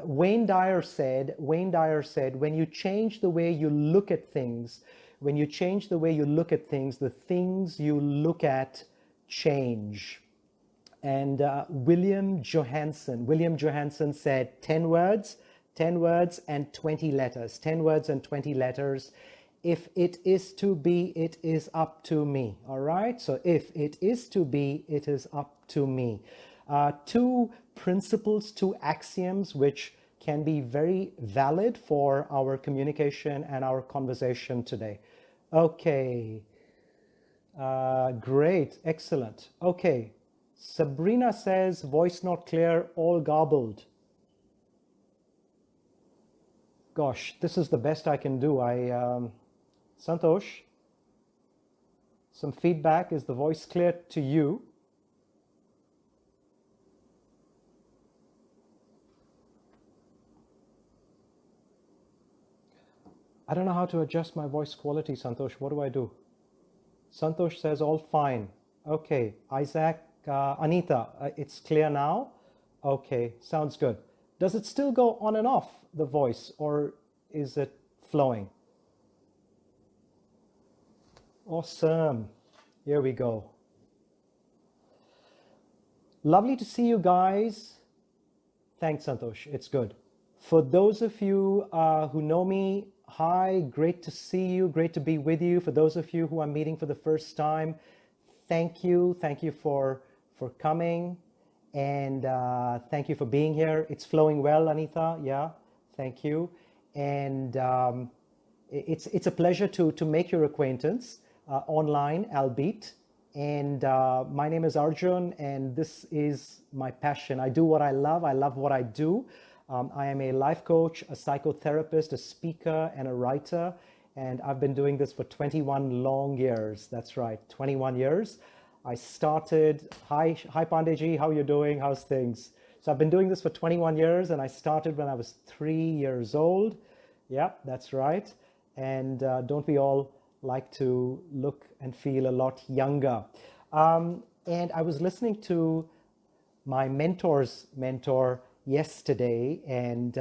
Wayne Dyer said, when you change the way you look at things, the things you look at change. And William Johansen said 10 words, 10 words and 20 letters, 10 words and 20 letters. If it is to be, it is up to me. All right. So if it is to be, it is up to me. Two principles, two axioms, which can be very valid for our communication and our conversation today. Okay. Great. Excellent. Okay. Sabrina says, voice not clear, all garbled. Gosh, this is the best I can do. Santosh, some feedback. Is the voice clear to you? I don't know how to adjust my voice quality, Santosh. What do I do? Santosh says all fine. Okay, Isaac, Anita, it's clear now? Okay, sounds good. Does it still go on and off, the voice, or is it flowing? Awesome. Here we go. Lovely to see you guys. Thanks, Santosh. It's good. For those of you who know me, hi, great to see you, great to be with you. For those of you who I'm meeting for the first time, thank you. Thank you for coming, and thank you for being here. It's flowing well, Anita. Yeah, thank you. And it's a pleasure to make your acquaintance online, albeit. And my name is Arjun, and this is my passion. I do what I love. I love what I do. I am a life coach, a psychotherapist, a speaker, and a writer. And I've been doing this for 21 long years. That's right, 21 years. I started, hi Pandeji, how are you doing? How's things? So I've been doing this for 21 years, and I started when I was 3 years old. Yeah, that's right. And don't we all like to look and feel a lot younger? And I was listening to my mentor's mentor yesterday, and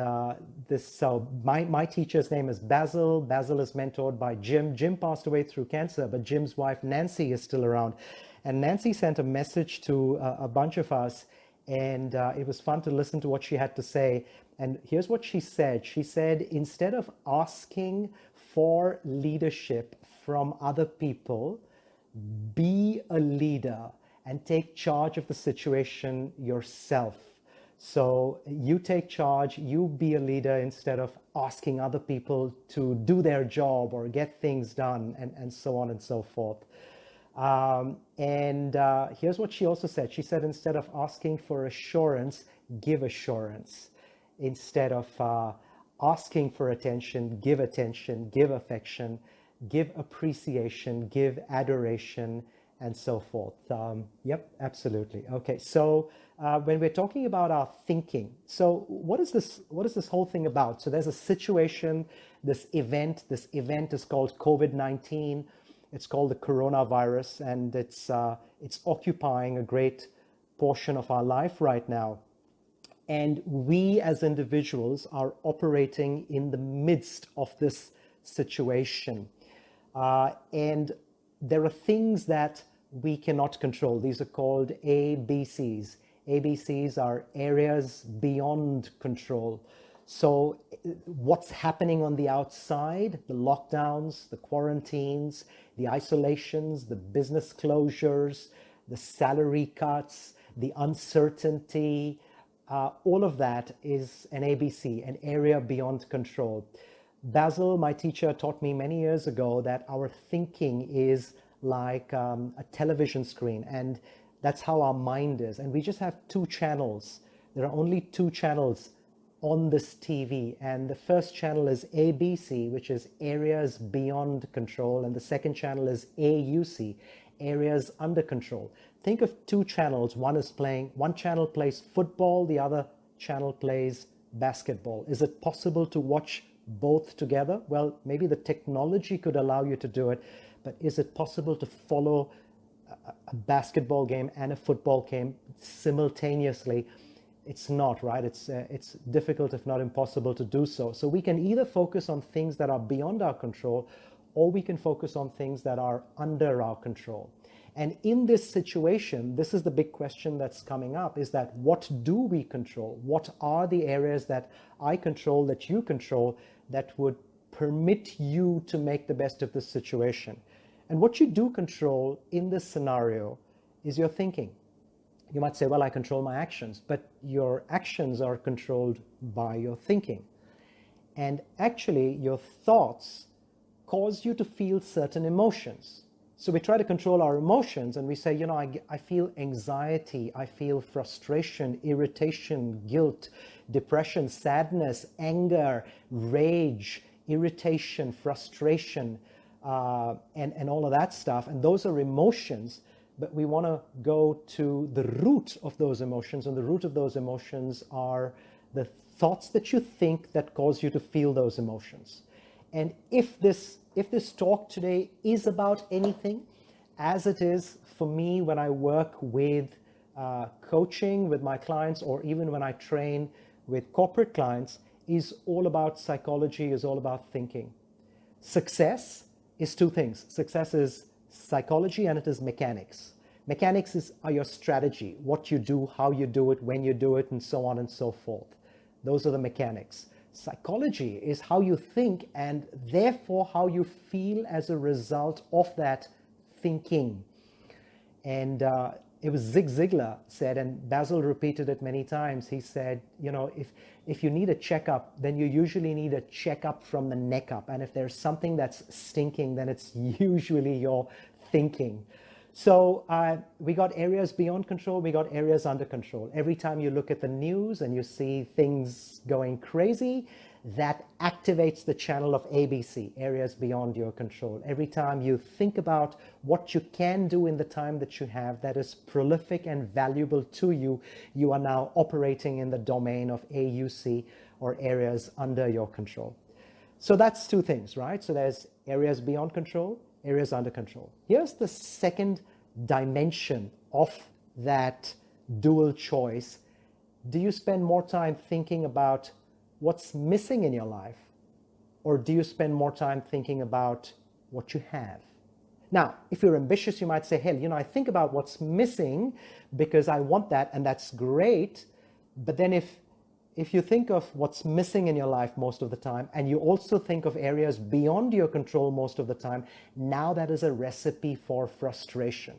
my teacher's name is Basil. Basil is mentored by Jim. Jim passed away through cancer, but Jim's wife Nancy is still around, and Nancy sent a message to a bunch of us, and it was fun to listen to what she had to say. And here's what she said. She said, instead of asking for leadership from other people, be a leader and take charge of the situation yourself. So you take charge, you be a leader instead of asking other people to do their job or get things done, and so on and so forth. Here's what she also said. She said, instead of asking for assurance, give assurance. Instead of asking for attention, give affection, give appreciation, give adoration, and so forth. Yep, absolutely. Okay, so when we're talking about our thinking, so what is this whole thing about? So there's a situation, this event is called COVID-19. It's called the coronavirus, and it's occupying a great portion of our life right now. And we as individuals are operating in the midst of this situation. And there are things that we cannot control. These are called ABCs. ABCs are areas beyond control. So what's happening on the outside, the lockdowns, the quarantines, the isolations, the business closures, the salary cuts, the uncertainty, all of that is an ABC, an area beyond control. Basil, my teacher, taught me many years ago that our thinking is like a television screen, and that's how our mind is. And we just have two channels. There are only two channels on this TV, and the first channel is ABC, which is areas beyond control, and the second channel is AUC, areas under control. Think of two channels. One channel plays football, the other channel plays basketball. Is it possible to watch both together? Well, maybe the technology could allow you to do it, but is it possible to follow a basketball game and a football game simultaneously. It's not, right? It's difficult, if not impossible, to do so. So we can either focus on things that are beyond our control, or we can focus on things that are under our control. And in this situation, this is the big question that's coming up, is that what do we control? What are the areas that I control, that you control, that would permit you to make the best of this situation? And what you do control in this scenario is your thinking. You might say, well, I control my actions, but your actions are controlled by your thinking. And actually, your thoughts cause you to feel certain emotions. So we try to control our emotions and we say, you know, I feel anxiety, I feel frustration, irritation, guilt, depression, sadness, anger, rage, irritation, frustration, and all of that stuff. And those are emotions, but we want to go to the root of those emotions. And the root of those emotions are the thoughts that you think that cause you to feel those emotions. And if this talk today is about anything, as it is for me when I work with coaching with my clients, or even when I train with corporate clients, is all about psychology, is all about thinking. Success is two things. Success is psychology and it is mechanics. Mechanics are your strategy, what you do, how you do it, when you do it, and so on and so forth. Those are the mechanics. Psychology is how you think, and therefore how you feel as a result of that thinking. And it was Zig Ziglar said, and Basil repeated it many times, he said, you know, if you need a checkup, then you usually need a checkup from the neck up. And if there's something that's stinking, then it's usually your thinking. So we got areas beyond control, we got areas under control. Every time you look at the news and you see things going crazy, that activates the channel of ABC, areas beyond your control. Every time you think about what you can do in the time that you have that is prolific and valuable to you, you are now operating in the domain of AUC, or areas under your control. So that's two things, right? So there's areas beyond control, areas under control. Here's the second dimension of that dual choice. Do you spend more time thinking about what's missing in your life, or do you spend more time thinking about what you have? Now, if you're ambitious, you might say, hey, you know, I think about what's missing because I want that, and that's great. But then if you think of what's missing in your life most of the time, and you also think of areas beyond your control most of the time, now that is a recipe for frustration.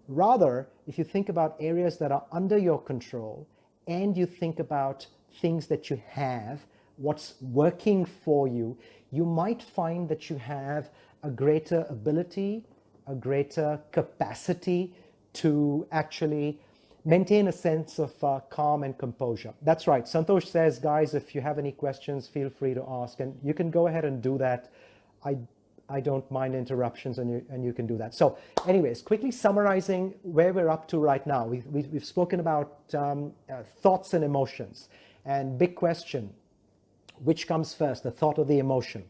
Rather, if you think about areas that are under your control, and you think about things that you have, what's working for you, you might find that you have a greater ability, a greater capacity to actually maintain a sense of calm and composure. That's right. Santosh says, guys, if you have any questions, feel free to ask. And you can go ahead and do that. I don't mind interruptions, and you can do that. So anyways, quickly summarizing where we're up to right now. We've spoken about thoughts and emotions. And big question, which comes first, the thought or the emotion?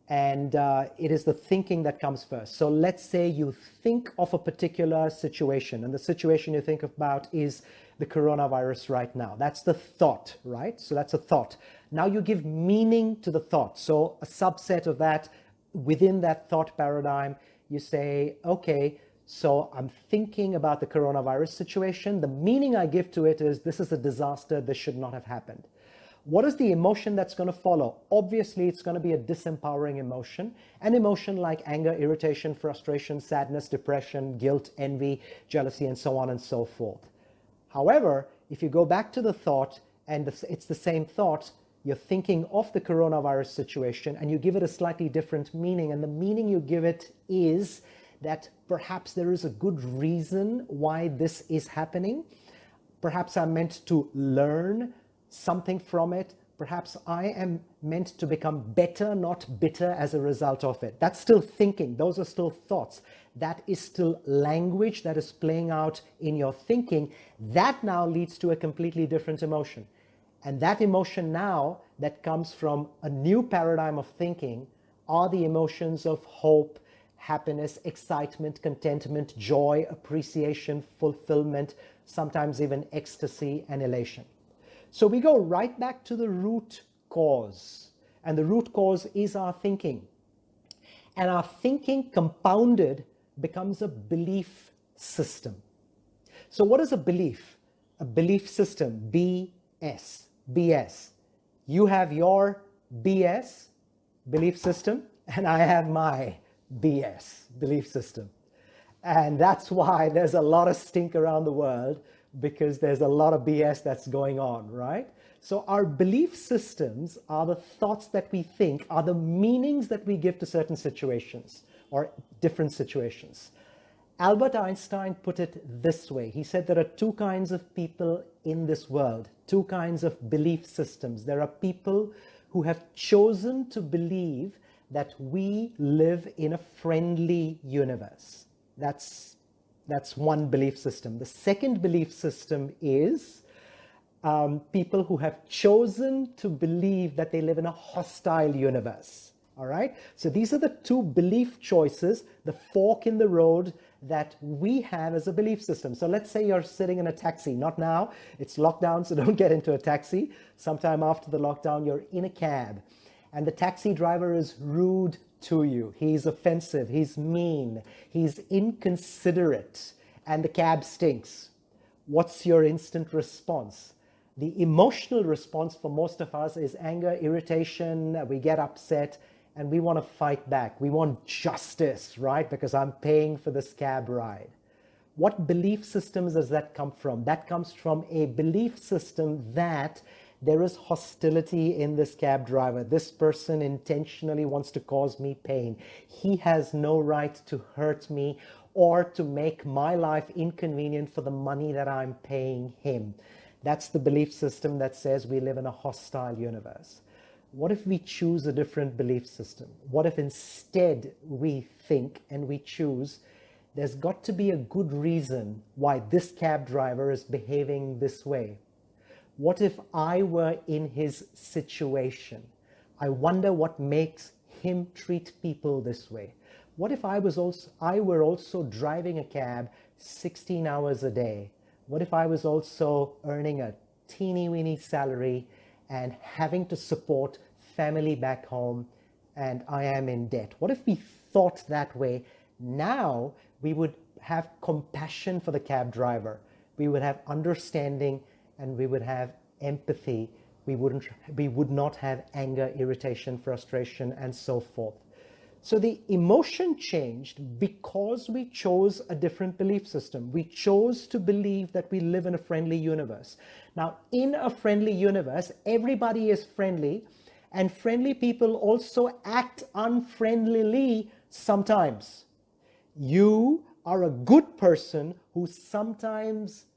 And it is the thinking that comes first. So let's say you think of a particular situation, and the situation you think about is the coronavirus right now. That's the thought, right? So that's a thought. Now you give meaning to the thought. So a subset of that, within that thought paradigm, you say, okay, so I'm thinking about the coronavirus situation. The meaning I give to it is, this is a disaster, this should not have happened. What is the emotion that's going to follow? Obviously, it's going to be a disempowering emotion, an emotion like anger, irritation, frustration, sadness, depression, guilt, envy, jealousy, and so on and so forth. However, if you go back to the thought, and it's the same thought, you're thinking of the coronavirus situation, and you give it a slightly different meaning, and the meaning you give it is that perhaps there is a good reason why this is happening. Perhaps I'm meant to learn something from it. Perhaps I am meant to become better, not bitter, as a result of it. That's still thinking. Those are still thoughts. That is still language that is playing out in your thinking. That now leads to a completely different emotion. And that emotion now that comes from a new paradigm of thinking are the emotions of hope happiness, excitement, contentment, joy, appreciation, fulfillment, sometimes even ecstasy and elation. So we go right back to the root cause, and the root cause is our thinking. And our thinking compounded becomes a belief system. So what is a belief? A belief system, BS, BS. You have your BS, belief system, and I have my BS, belief system. And that's why there's a lot of stink around the world, because there's a lot of BS that's going on, right? So our belief systems are the thoughts that we think, are the meanings that we give to certain situations or different situations. Albert Einstein put it this way. He said there are two kinds of people in this world, two kinds of belief systems. There are people who have chosen to believe that we live in a friendly universe. That's one belief system. The second belief system is people who have chosen to believe that they live in a hostile universe. All right? So these are the two belief choices, the fork in the road that we have as a belief system. So let's say you're sitting in a taxi. Not now, it's lockdown, so don't get into a taxi. Sometime after the lockdown, you're in a cab, and the taxi driver is rude to you. He's offensive, he's mean, he's inconsiderate, and the cab stinks. What's your instant response? The emotional response for most of us is anger, irritation, we get upset, and we want to fight back. We want justice, right? Because I'm paying for this cab ride. What belief systems does that come from? That comes from a belief system that there is hostility in this cab driver. This person intentionally wants to cause me pain. He has no right to hurt me or to make my life inconvenient for the money that I'm paying him. That's the belief system that says we live in a hostile universe. What if we choose a different belief system? What if instead we think and we choose, there's got to be a good reason why this cab driver is behaving this way? What if I were in his situation? I wonder what makes him treat people this way. What if I were also driving a cab 16 hours a day? What if I was also earning a teeny-weeny salary and having to support family back home, and I am in debt? What if we thought that way? Now we would have compassion for the cab driver. We would have understanding, and we would have empathy. We would not have anger, irritation, frustration, and so forth. So the emotion changed because we chose a different belief system. We chose to believe that we live in a friendly universe. Now, in a friendly universe, everybody is friendly, and friendly people also act unfriendlily sometimes. You are a good person who sometimes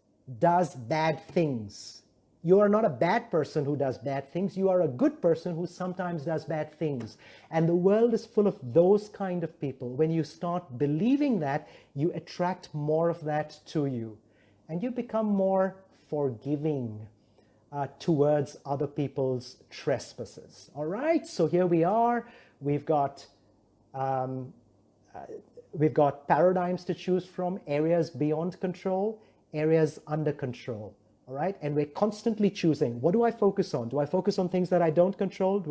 does bad things. You are not a bad person who does bad things. You are a good person who sometimes does bad things. And the world is full of those kind of people. When you start believing that, you attract more of that to you. And you become more forgiving towards other people's trespasses. All right, so here we are. We've got paradigms to choose from, areas beyond control, areas under control. All right, and we're constantly choosing. What do I focus on? Do I focus on things that I don't control?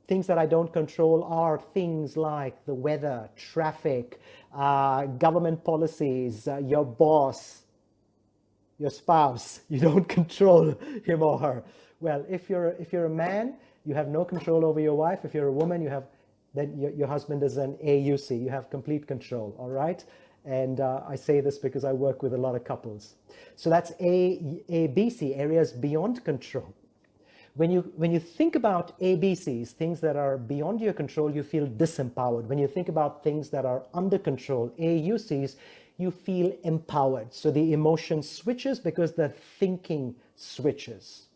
Things that I don't control are things like the weather, traffic, government policies, your boss, your spouse. You don't control him or her. Well, if you're a man, you have no control over your wife. If you're a woman, then your husband is an AUC. You have complete control. All right. And I say this because I work with a lot of couples. So that's ABC, areas beyond control. When you think about ABCs, things that are beyond your control, you feel disempowered. When you think about things that are under control, AUCs, you feel empowered. So the emotion switches because the thinking switches.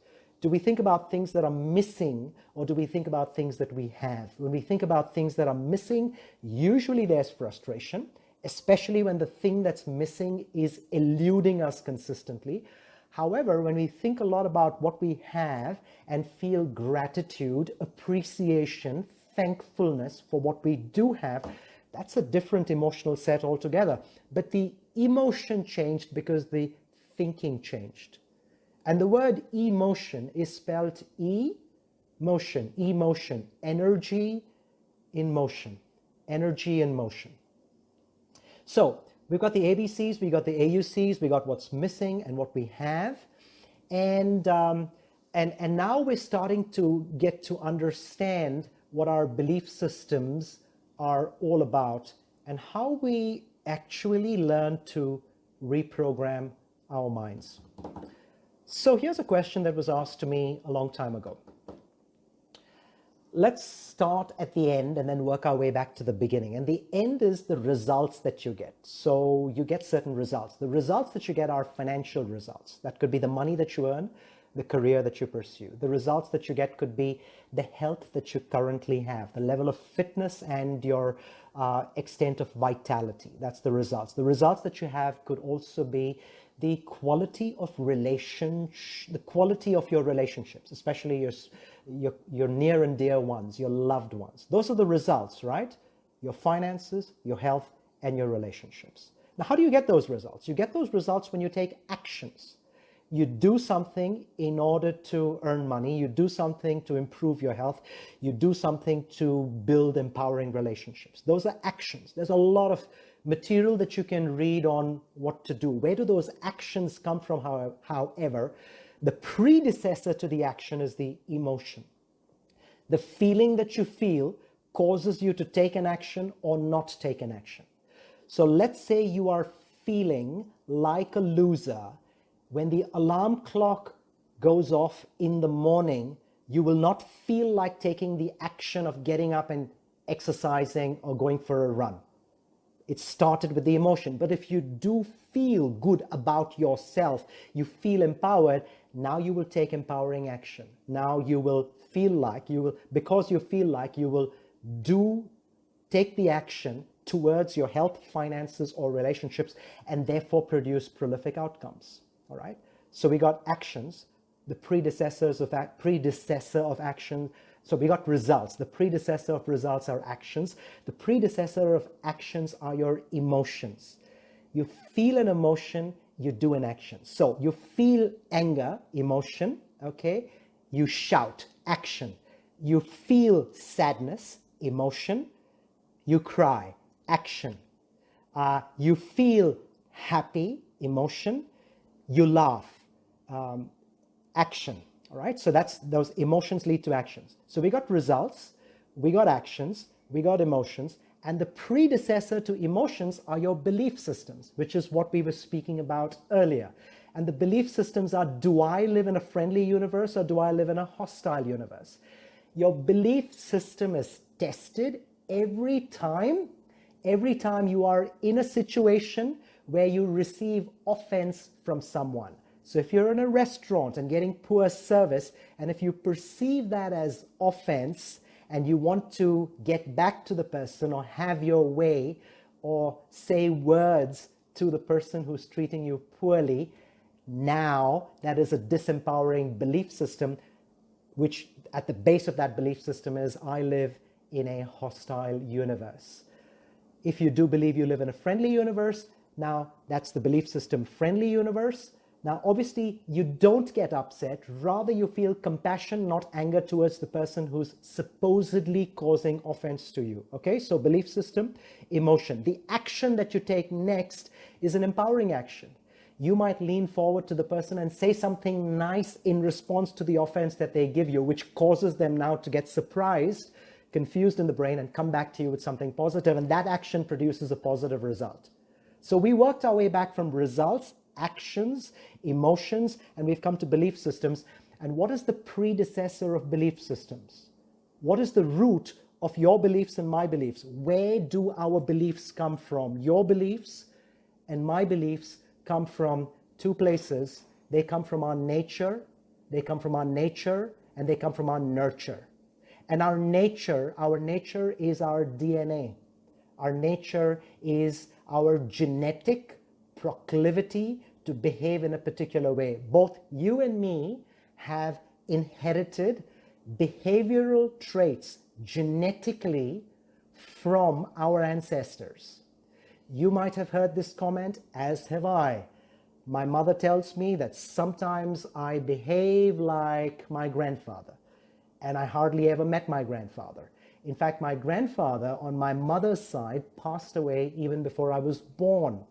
Do we think about things that are missing, or do we think about things that we have? When we think about things that are missing, usually there's frustration, especially when the thing that's missing is eluding us consistently. However, when we think a lot about what we have and feel gratitude, appreciation, thankfulness for what we do have, That's a different emotional set altogether. But the emotion changed because the thinking changed. And the word emotion is spelled motion, emotion, energy in motion, energy in motion. So we've got the ABCs, we got the AUCs, we got what's missing and what we have. And now we're starting to get to understand what our belief systems are all about and how we actually learn to reprogram our minds. So here's a question that was asked to me a long time ago. Let's start at the end and then work our way back to the beginning. And the end is the results that you get. So you get certain results. The results that you get are financial results. That could be the money that you earn, the career that you pursue. The results that you get could be the health that you currently have, the level of fitness and your extent of vitality. That's the results. The results that you have could also be the quality of the quality of your relationships, especially your near and dear ones, your loved ones. Those are the results, right? Your finances, your health, and your relationships. Now, how do you get those results? You get those results when you take actions. You do something in order to earn money. You do something to improve your health. You do something to build empowering relationships. Those are actions. There's a lot of material that you can read on what to do. Where do those actions come from, however? The predecessor to the action is the emotion. The feeling that you feel causes you to take an action or not take an action. So let's say you are feeling like a loser. When the alarm clock goes off in the morning, you will not feel like taking the action of getting up and exercising or going for a run. It started with the emotion. But if you do feel good about yourself, you feel empowered, now you will take empowering action. Now you will feel like because you feel like you will take the action towards your health, finances, or relationships, and therefore produce prolific outcomes. All right. So we got actions, the predecessor of action. So we got results. The predecessor of results are actions. The predecessor of actions are your emotions. You feel an emotion, you do an action. So you feel anger, emotion, okay? You shout, action. You feel sadness, emotion. You cry, action. You feel happy, emotion. You laugh, action. All right, so those emotions lead to actions. So we got results, we got actions, we got emotions, and the predecessor to emotions are your belief systems, which is what we were speaking about earlier. And the belief systems are, do I live in a friendly universe or do I live in a hostile universe? Your belief system is tested every time you are in a situation where you receive offense from someone. So if you're in a restaurant and getting poor service, and if you perceive that as offense and you want to get back to the person or have your way or say words to the person who's treating you poorly, now that is a disempowering belief system, which at the base of that belief system is, I live in a hostile universe. If you do believe you live in a friendly universe, now that's the belief system friendly universe. Now, obviously, you don't get upset. Rather, you feel compassion, not anger towards the person who's supposedly causing offense to you. Okay, so belief system, emotion. The action that you take next is an empowering action. You might lean forward to the person and say something nice in response to the offense that they give you, which causes them now to get surprised, confused in the brain, and come back to you with something positive. And that action produces a positive result. So we worked our way back from results, actions, emotions, and we've come to belief systems. And what is the predecessor of belief systems? What is the root of your beliefs and my beliefs? Where do our beliefs come from? Your beliefs and my beliefs come from two places. They come from our nature, and they come from our nurture. And our nature is our DNA. Our nature is our genetic proclivity to behave in a particular way. Both you and me have inherited behavioral traits genetically from our ancestors. You might have heard this comment, as have I. My mother tells me that sometimes I behave like my grandfather, and I hardly ever met my grandfather. In fact, my grandfather on my mother's side passed away even before I was born.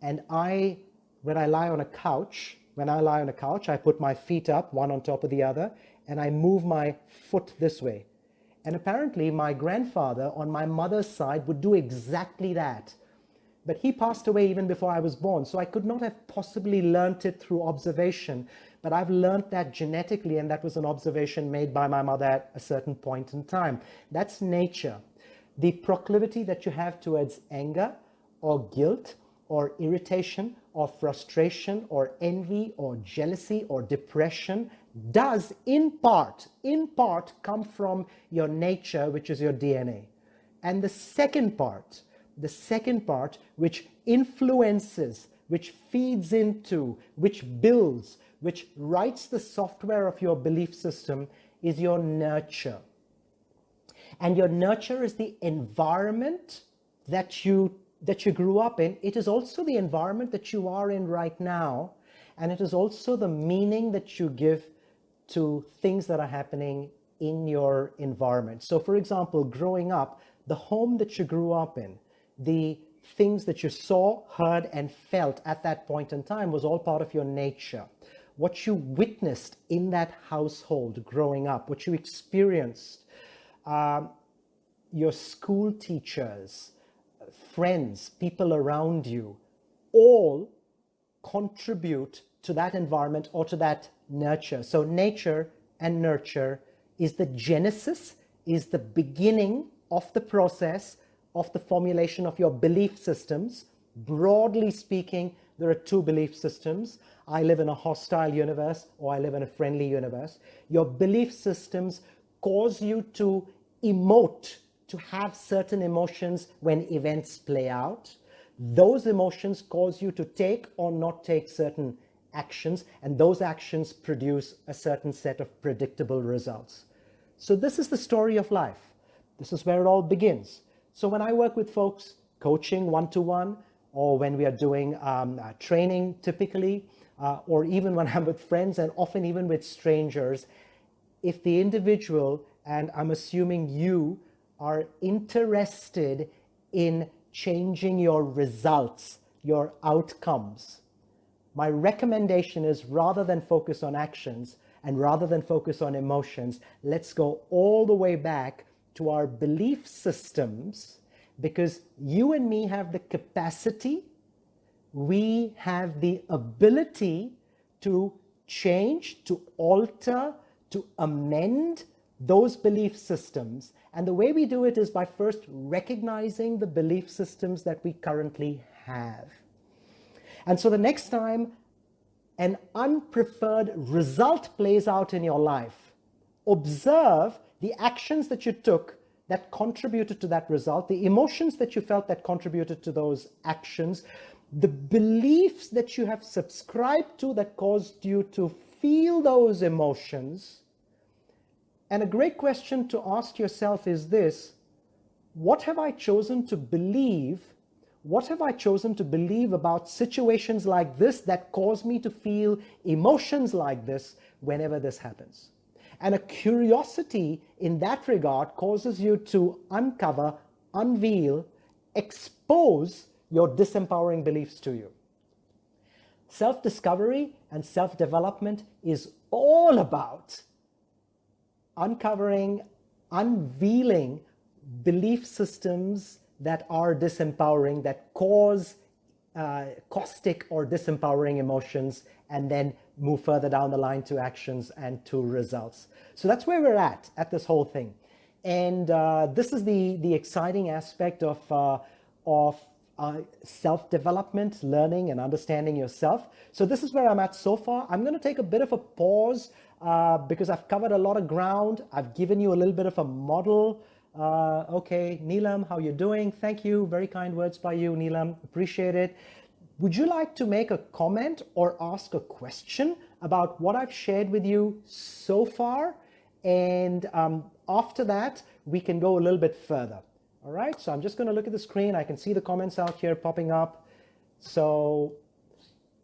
And when I lie on a couch, I put my feet up, one on top of the other, and I move my foot this way. And apparently my grandfather on my mother's side would do exactly that. But he passed away even before I was born, so I could not have possibly learnt it through observation. But I've learnt that genetically, and that was an observation made by my mother at a certain point in time. That's nature. The proclivity that you have towards anger or guilt or irritation or frustration or envy or jealousy or depression does in part come from your nature, which is your DNA. And the second part which influences, which feeds into, which builds, which writes the software of your belief system is your nurture. And your nurture is the environment that you grew up in. It is also the environment that you are in right now. And it is also the meaning that you give to things that are happening in your environment. So for example, growing up, the home that you grew up in, the things that you saw, heard, and felt at that point in time was all part of your nature. What you witnessed in that household growing up, what you experienced, your school teachers, friends, people around you, all contribute to that environment or to that nurture. So nature and nurture is the genesis, is the beginning of the process of the formulation of your belief systems. Broadly speaking, there are two belief systems. I live in a hostile universe or I live in a friendly universe. Your belief systems cause you to emote, to have certain emotions when events play out. Those emotions cause you to take or not take certain actions, and those actions produce a certain set of predictable results. So this is the story of life. This is where it all begins. So when I work with folks, coaching one-to-one, or when we are doing training typically, or even when I'm with friends and often even with strangers, if the individual, and I'm assuming you, are interested in changing your results, your outcomes, my recommendation is rather than focus on actions and rather than focus on emotions, let's go all the way back to our belief systems, because you and me have the capacity, we have the ability to change, to alter, to amend those belief systems. And the way we do it is by first recognizing the belief systems that we currently have. And so the next time an unpreferred result plays out in your life, observe the actions that you took that contributed to that result, the emotions that you felt that contributed to those actions, the beliefs that you have subscribed to that caused you to feel those emotions. And a great question to ask yourself is this: what have I chosen to believe? What have I chosen to believe about situations like this that cause me to feel emotions like this whenever this happens? And a curiosity in that regard causes you to uncover, unveil, expose your disempowering beliefs to you. Self-discovery and self-development is all about uncovering, unveiling belief systems that are disempowering, that cause caustic or disempowering emotions, and then move further down the line to actions and to results. So that's where we're at this whole thing. And this is the exciting aspect of self-development, learning and understanding yourself. So this is where I'm at so far. I'm going to take a bit of a pause because I've covered a lot of ground. I've given you a little bit of a model. Okay, Neelam, how you doing? Thank you. Very kind words by you, Neelam. Appreciate it. Would you like to make a comment or ask a question about what I've shared with you so far? And after that, we can go a little bit further. All right, so I'm just going to look at the screen. I can see the comments out here popping up. So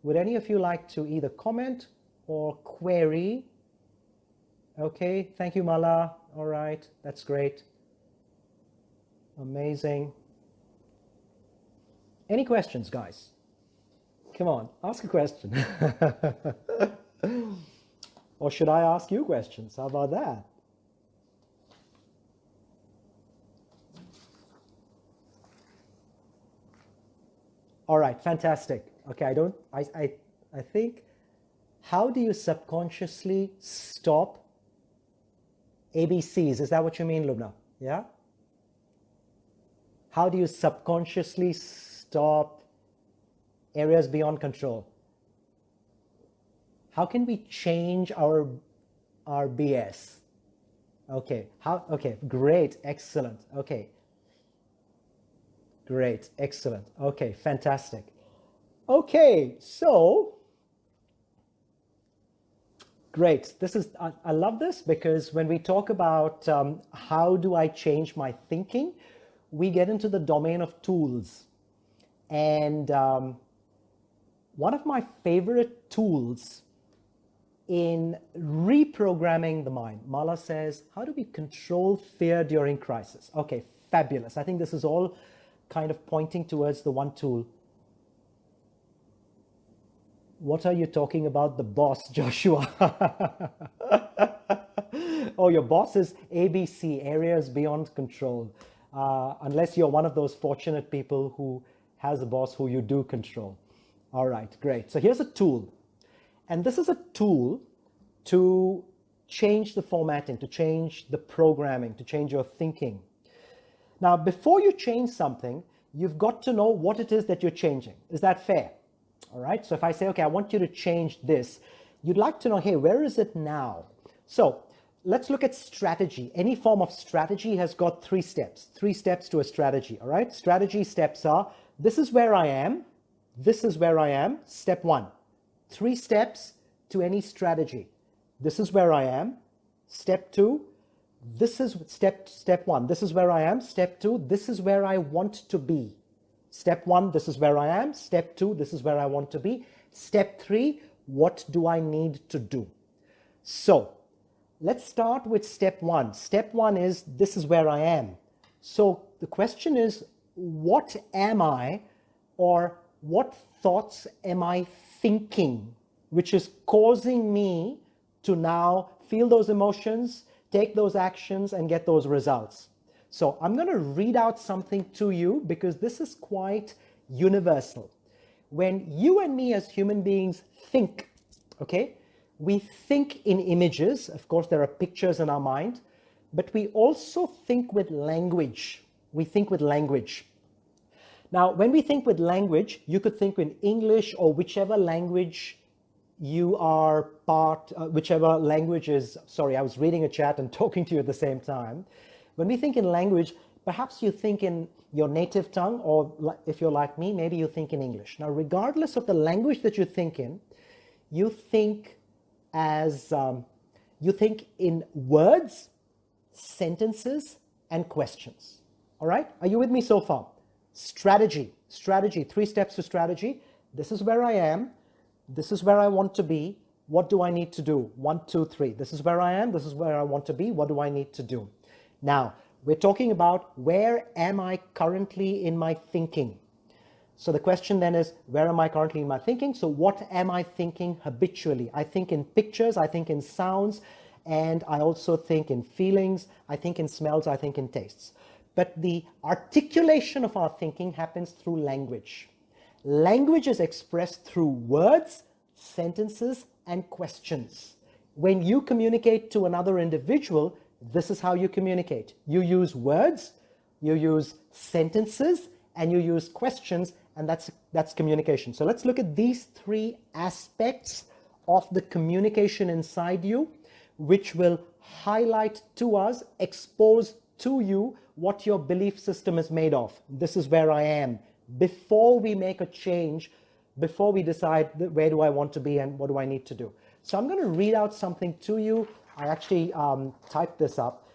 would any of you like to either comment or query? Okay, thank you, Mala. All right, that's great. Amazing. Any questions, guys? Come on, ask a question. Or should I ask you questions? How about that? All right, fantastic. Okay, I think, how do you subconsciously stop ABCs? Is that what you mean, Lubna? Yeah? How do you subconsciously stop areas beyond control? How can we change our BS? Okay, okay, great, excellent. Okay. Great, excellent. Okay, fantastic. Okay, so great. I love this because when we talk about how do I change my thinking, we get into the domain of tools. And one of my favorite tools in reprogramming the mind, Mala says, how do we control fear during crisis? Okay, fabulous. I think this is all kind of pointing towards the one tool. What are you talking about, the boss, Joshua? Oh, your boss is ABC, areas beyond control. Unless you're one of those fortunate people who has a boss who you do control. All right, great. So here's a tool. And this is a tool to change the formatting, to change the programming, to change your thinking. Now, before you change something, you've got to know what it is that you're changing. Is that fair? All right. So if I say, okay, I want you to change this, you'd like to know, hey, where is it now? So let's look at strategy. Any form of strategy has got 3 steps to a strategy. All right. Strategy steps are, this is where I am. This is where I am. Step 1. 3 steps to any strategy. This is where I am. Step 2. This is step 1. This is where I am. Step 2. This is where I want to be. Step 1. This is where I am. Step 2. This is where I want to be. Step 3. What do I need to do? So let's start with step 1. Step 1 is, this is where I am. So the question is, what am I, or what thoughts am I thinking, which is causing me to now feel those emotions, take those actions, and get those results. So I'm going to read out something to you because this is quite universal. When you and me as human beings think, okay, we think in images. Of course, there are pictures in our mind, but we also think with language. We think with language. Now, when we think with language, you could think in English or whichever language you are whichever language is, sorry, I was reading a chat and talking to you at the same time. When we think in language, perhaps you think in your native tongue, or if you're like me, maybe you think in English. Now, regardless of the language that you think in, you think in words, sentences, and questions. All right? Are you with me so far? Strategy, 3 steps to strategy. This is where I am. This is where I want to be. What do I need to do? 1, 2, 3. This is where I am. This is where I want to be. What do I need to do? Now, we're talking about where am I currently in my thinking? So the question then is, where am I currently in my thinking? So what am I thinking habitually? I think in pictures, I think in sounds, and I also think in feelings, I think in smells, I think in tastes. But the articulation of our thinking happens through language. Language is expressed through words, sentences, and questions. When you communicate to another individual, this is how you communicate. You use words, you use sentences, and you use questions, and that's communication. So let's look at these 3 aspects of the communication inside you, which will highlight to us, expose to you what your belief system is made of. This is where I am. Before we make a change, before we decide where do I want to be and what do I need to do. So I'm going to read out something to you. I actually typed this up.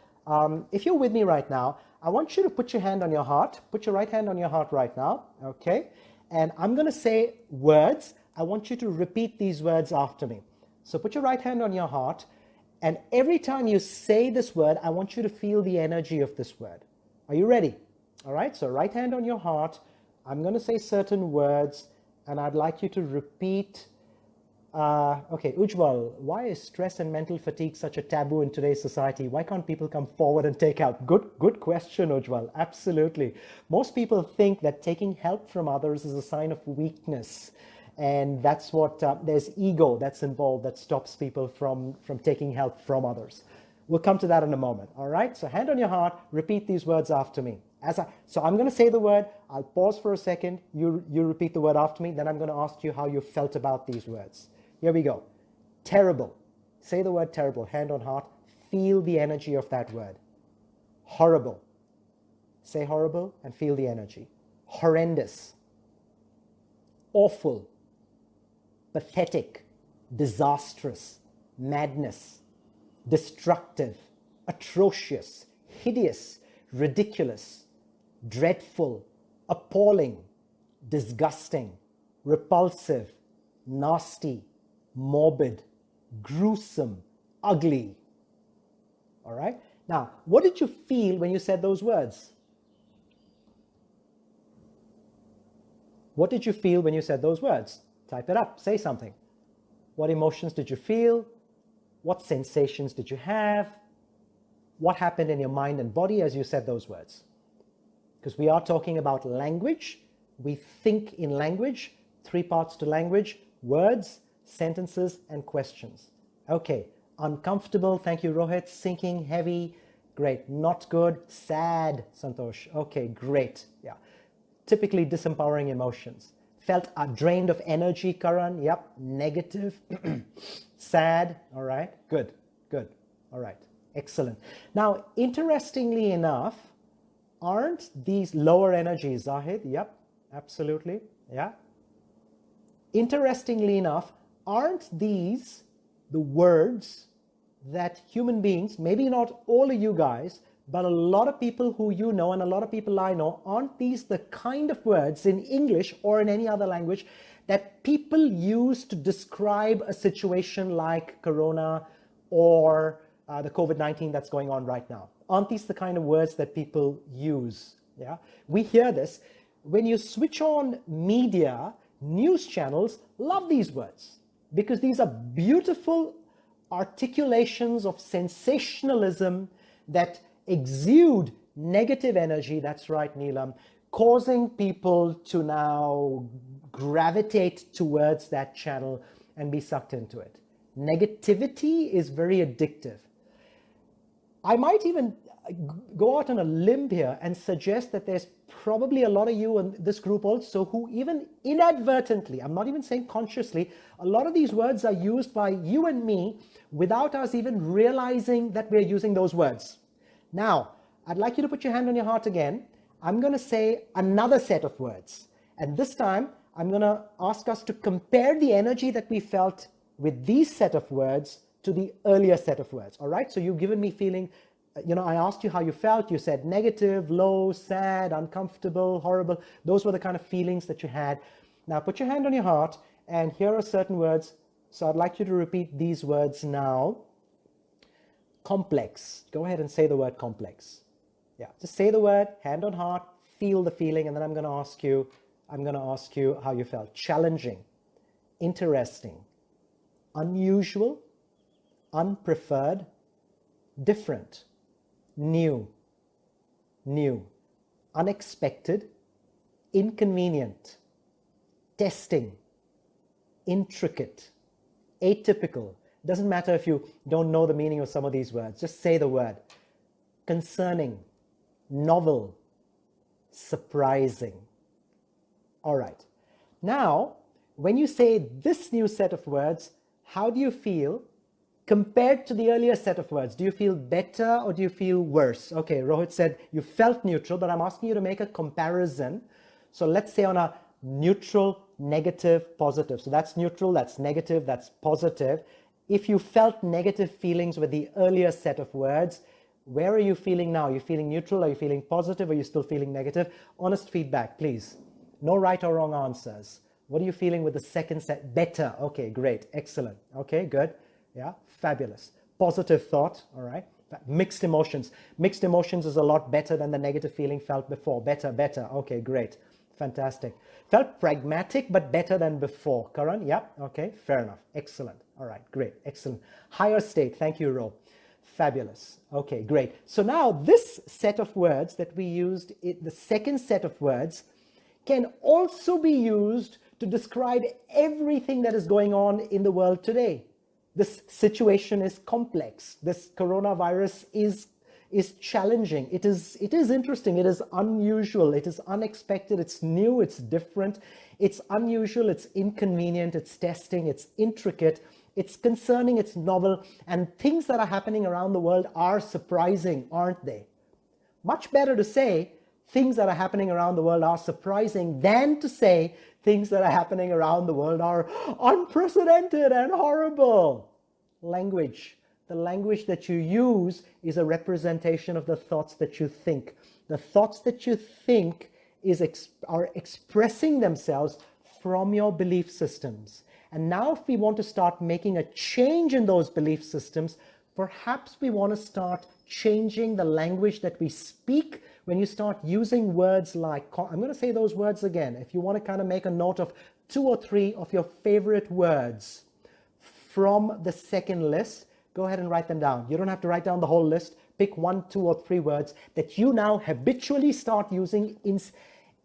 If you're with me right now, I want you to put your hand on your heart. Put your right hand on your heart right now, okay? And I'm going to say words. I want you to repeat these words after me. So put your right hand on your heart, and every time you say this word, I want you to feel the energy of this word. Are you ready? All right, so right hand on your heart. I'm going to say certain words, and I'd like you to repeat. Okay, Ujwal, why is stress and mental fatigue such a taboo in today's society? Why can't people come forward and take help? Good question, Ujwal. Absolutely. Most people think that taking help from others is a sign of weakness. And that's what, there's ego that's involved that stops people from taking help from others. We'll come to that in a moment, all right? So hand on your heart, repeat these words after me. So I'm going to say the word, I'll pause for a second, you repeat the word after me, then I'm going to ask you how you felt about these words. Here we go. Terrible. Say the word terrible, hand on heart. Feel the energy of that word. Horrible. Say horrible and feel the energy. Horrendous. Awful. Pathetic. Disastrous. Madness. Destructive. Atrocious. Hideous. Ridiculous. Dreadful. Appalling. Disgusting. Repulsive. Nasty. Morbid, gruesome, ugly. All right? Now, what did you feel when you said those words? What did you feel when you said those words? Type it up, say something. What emotions did you feel? What sensations did you have? What happened in your mind and body as you said those words? Because we are talking about language. We think in language, 3 parts to language: words, sentences, and questions. Okay, uncomfortable, thank you Rohit. Sinking, heavy, great. Not good, sad, Santosh. Okay, great, yeah. Typically disempowering emotions. Felt drained of energy, Karan, yep. Negative, sad, all right, good, all right, excellent. Now, interestingly enough, aren't these lower energies, Zahid? Yep, absolutely, yeah. Interestingly enough, aren't these the words that human beings, maybe not all of you guys, but a lot of people who you know and a lot of people I know, aren't these the kind of words in English or in any other language that people use to describe a situation like Corona or the COVID-19 that's going on right now? Aren't these the kind of words that people use? Yeah, we hear this. When you switch on media, news channels love these words because these are beautiful articulations of sensationalism that exude negative energy. That's right, Neelam, causing people to now gravitate towards that channel and be sucked into it. Negativity is very addictive. I might even go out on a limb here and suggest that there's probably a lot of you in this group also who even inadvertently, I'm not even saying consciously, a lot of these words are used by you and me without us even realizing that we're using those words. Now, I'd like you to put your hand on your heart again. I'm going to say another set of words. And this time, I'm going to ask us to compare the energy that we felt with these set of words to the earlier set of words. All right? So you've given me feeling, I asked you how you felt. You said negative, low, sad, uncomfortable, horrible. Those were the kind of feelings that you had. Now put your hand on your heart, and here are certain words. So I'd like you to repeat these words now. Complex. Go ahead and say the word complex. Yeah, just say the word, hand on heart, feel the feeling, and then I'm going to ask you how you felt. Challenging, interesting, unusual, unpreferred, different, new, unexpected, inconvenient, testing, intricate, atypical. Doesn't matter if you don't know the meaning of some of these words, just say the word. Concerning, novel, surprising. All right. Now, when you say this new set of words, how do you feel compared to the earlier set of words? Do you feel better or do you feel worse? Okay, Rohit said you felt neutral, but I'm asking you to make a comparison. So let's say on a neutral, negative, positive. So that's neutral, that's negative, that's positive. If you felt negative feelings with the earlier set of words, Where are you feeling now? Are you feeling neutral? Are you feeling positive? Are you still feeling negative? Honest feedback, please. No right or wrong answers. What are you feeling with the second set? Better. Okay, great. Excellent. Okay, good. Yeah, fabulous. Positive thought. All right. Mixed emotions. Mixed emotions is a lot better than the negative feeling felt before. Better, better. Okay, great. Fantastic. Felt pragmatic, but better than before. Karan? Yep. Okay, fair enough. Excellent. All right, great. Excellent. Higher state. Thank you, Ro. Fabulous. Okay, great. So now this set of words that we used, the second set of words, can also be used to describe everything that is going on in the world today. This situation is complex. This coronavirus is challenging. It is interesting. It is unusual. It is unexpected. It's new. It's different. It's unusual. It's inconvenient. It's testing. It's intricate. It's concerning. It's novel. And things that are happening around the world are surprising, aren't they? Much better to say things that are happening around the world are surprising than to say things that are happening around the world are unprecedented and horrible. Language. The language that you use is a representation of the thoughts that you think. The thoughts that you think are expressing themselves from your belief systems. And now if we want to start making a change in those belief systems, perhaps we want to start changing the language that we speak. When you start using words like, I'm going to say those words again. If you want to kind of make a note of 2 or 3 of your favorite words from the second list, go ahead and write them down. You don't have to write down the whole list. Pick 1, 2, or 3 words that you now habitually start using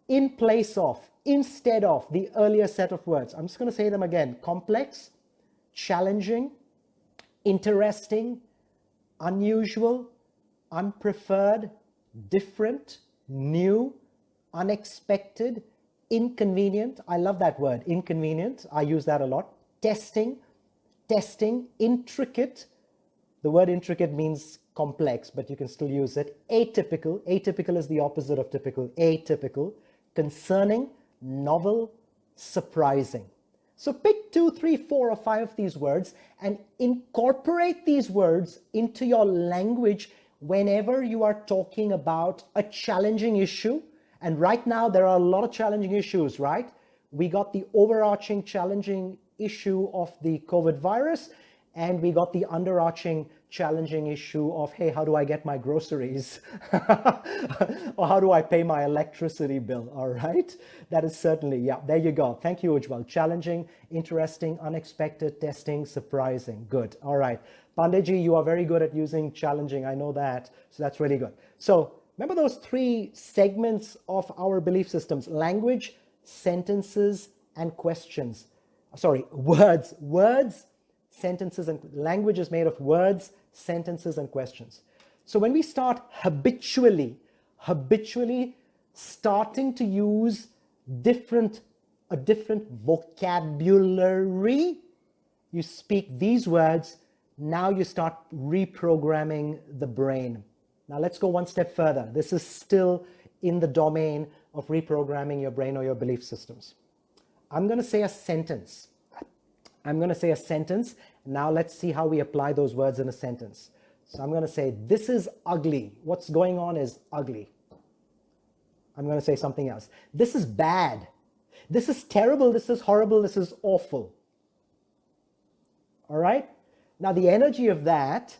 in place of, instead of the earlier set of words. I'm just going to say them again. Complex, challenging, interesting, unusual, unpreferred, different, new, unexpected, inconvenient. I love that word, inconvenient. I use that a lot. Testing, intricate. The word intricate means complex, but you can still use it. Atypical. Atypical is the opposite of typical. Atypical. Concerning, novel, surprising. So pick 2, 3, 4, or 5 of these words and incorporate these words into your language whenever you are talking about a challenging issue. And right now there are a lot of challenging issues, right? We got the overarching challenging issue of the COVID virus, and we got the underarching challenging issue of, hey, how do I get my groceries? Or how do I pay my electricity bill? All right. That is certainly, yeah, there you go. Thank you, Ujjwal. Challenging, interesting, unexpected, testing, surprising. Good. All right. Pandeyji, you are very good at using challenging. I know that. So that's really good. So remember those 3 segments of our belief systems: language, sentences, and questions. Sorry, words. Words, sentences, and language is made of words, sentences, and questions. So when we start habitually starting to use a different vocabulary, you speak these words, now you start reprogramming the brain. Now let's go one step further. This is still in the domain of reprogramming your brain or your belief systems. I'm going to say a sentence. Now let's see how we apply those words in a sentence. So I'm going to say, this is ugly. What's going on is ugly. I'm going to say something else. This is bad. This is terrible. This is horrible. This is awful. All right? Now the energy of that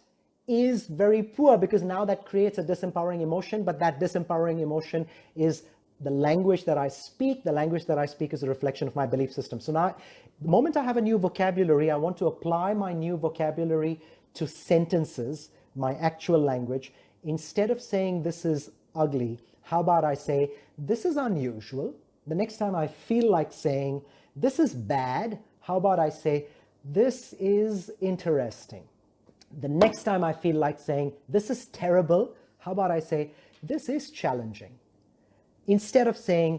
is very poor, because now that creates a disempowering emotion, but that disempowering emotion is the language that I speak. The language that I speak is a reflection of my belief system. So now, the moment I have a new vocabulary, I want to apply my new vocabulary to sentences, my actual language. Instead of saying this is ugly, how about I say this is unusual? The next time I feel like saying this is bad, how about I say this is interesting? The next time I feel like saying this is terrible, how about I say this is challenging? Instead of saying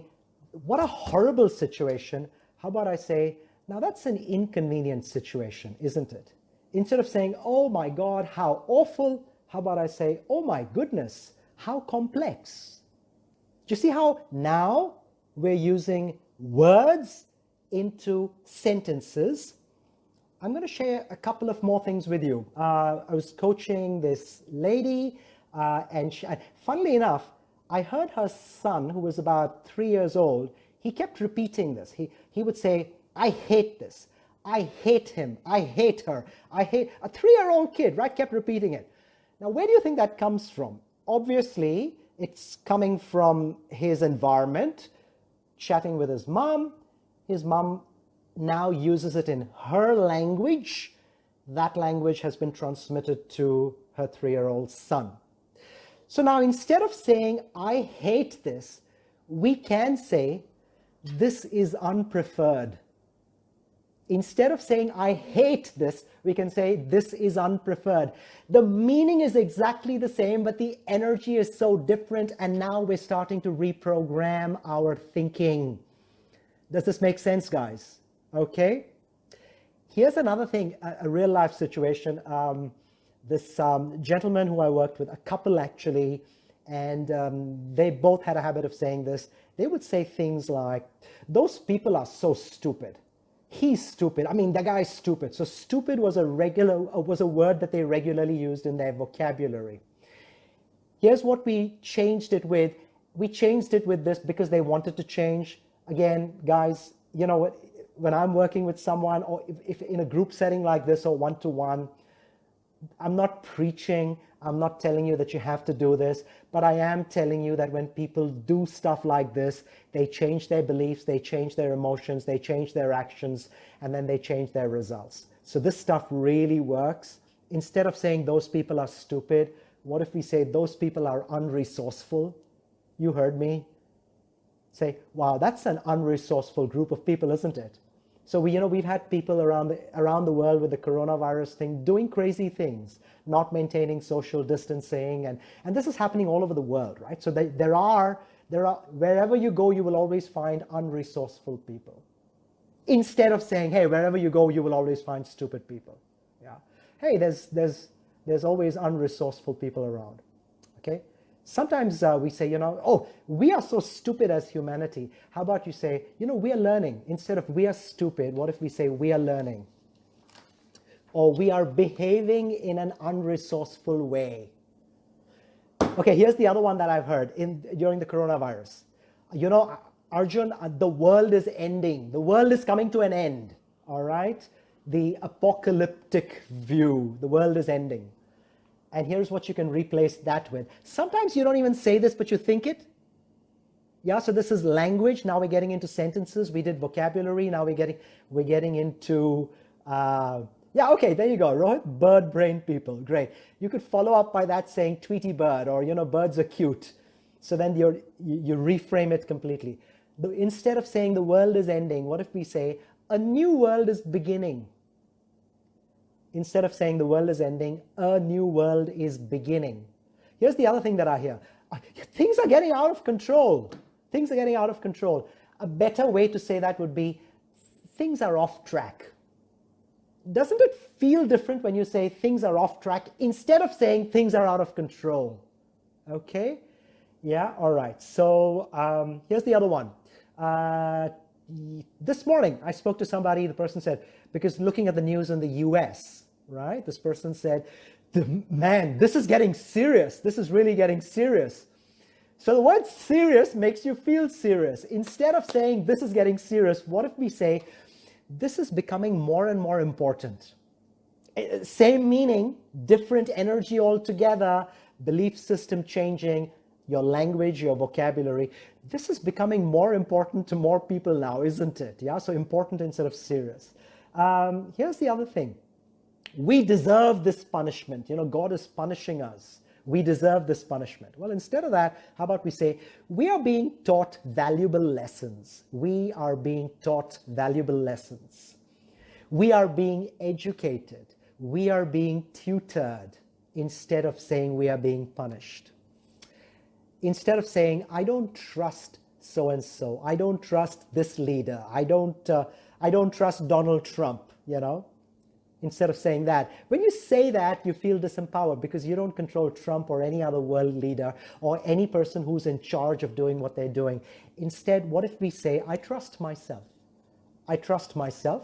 what a horrible situation, how about I say, now that's an inconvenient situation, isn't it? Instead of saying, oh my God, how awful, how about I say, oh my goodness, how complex? Do you see how now we're using words into sentences? I'm going to share a couple of more things with you. I was coaching this lady And funnily enough, I heard her son, who was about 3 years old, he kept repeating this. He would say, I hate this. I hate him. I hate her. I hate a 3-year-old kid, right? Kept repeating it. Now, where do you think that comes from? Obviously, it's coming from his environment, chatting with his mom. His mom now uses it in her language. That language has been transmitted to her 3-year-old son. So now instead of saying, I hate this, we can say, this is unpreferred. Instead of saying, I hate this, we can say, this is unpreferred. The meaning is exactly the same, but the energy is so different, and now we're starting to reprogram our thinking. Does this make sense, guys? Okay. Here's another thing, a real life situation. This gentleman who I worked with, a couple actually, and they both had a habit of saying this. They would say things like, those people are so stupid. He's stupid. I mean, the guy's stupid. So stupid was a word that they regularly used in their vocabulary. Here's what we changed it with. We changed it with this because they wanted to change. Again, guys, you know what? When I'm working with someone, or if in a group setting like this or one-to-one, I'm not preaching, I'm not telling you that you have to do this, but I am telling you that when people do stuff like this, they change their beliefs, they change their emotions, they change their actions, and then they change their results. So this stuff really works. Instead of saying those people are stupid, what if we say those people are unresourceful? You heard me. Say, wow, that's an unresourceful group of people, isn't it? So we've had people around the world with the coronavirus thing doing crazy things, not maintaining social distancing, and this is happening all over the world, right? So there are wherever you go, you will always find unresourceful people. Instead of saying, hey, wherever you go, you will always find stupid people. Yeah. Hey, there's always unresourceful people around. Okay. Sometimes we say, oh, we are so stupid as humanity. How about you say, we are learning. Instead of we are stupid, what if we say we are learning? Or we are behaving in an unresourceful way. Okay, here's the other one that I've heard during the coronavirus. Arjun, the world is ending. The world is coming to an end, all right? The apocalyptic view, the world is ending. And here's what you can replace that with. Sometimes you don't even say this, but you think it. Yeah, so this is language. Now we're getting into sentences. We did vocabulary. Now we're getting into, yeah, okay, there you go, Rohit. Bird brain people, great. You could follow up by that saying Tweety bird, or, birds are cute. So then you reframe it completely. Instead of saying the world is ending, what if we say a new world is beginning? Instead of saying the world is ending, a new world is beginning. Here's the other thing that I hear. Things are getting out of control. Things are getting out of control. A better way to say that would be, things are off track. Doesn't it feel different when you say things are off track instead of saying things are out of control? Okay? Yeah, all right. So here's the other one. This morning, I spoke to somebody. The person said, because looking at the news in the US, right? This person said, man, this is getting serious. This is really getting serious. So the word serious makes you feel serious. Instead of saying this is getting serious, what if we say this is becoming more and more important? Same meaning, different energy altogether, belief system changing, your language, your vocabulary. This is becoming more important to more people now, isn't it? Yeah, so important instead of serious. Here's the other thing. We deserve this punishment. God is punishing us. We deserve this punishment. Well, instead of that, how about we say, we are being taught valuable lessons. We are being taught valuable lessons. We are being educated. We are being tutored, instead of saying we are being punished. Instead of saying, I don't trust so-and-so. I don't trust this leader. I don't trust Donald Trump, Instead of saying that. When you say that, you feel disempowered because you don't control Trump or any other world leader or any person who's in charge of doing what they're doing. Instead, what if we say, I trust myself? I trust myself.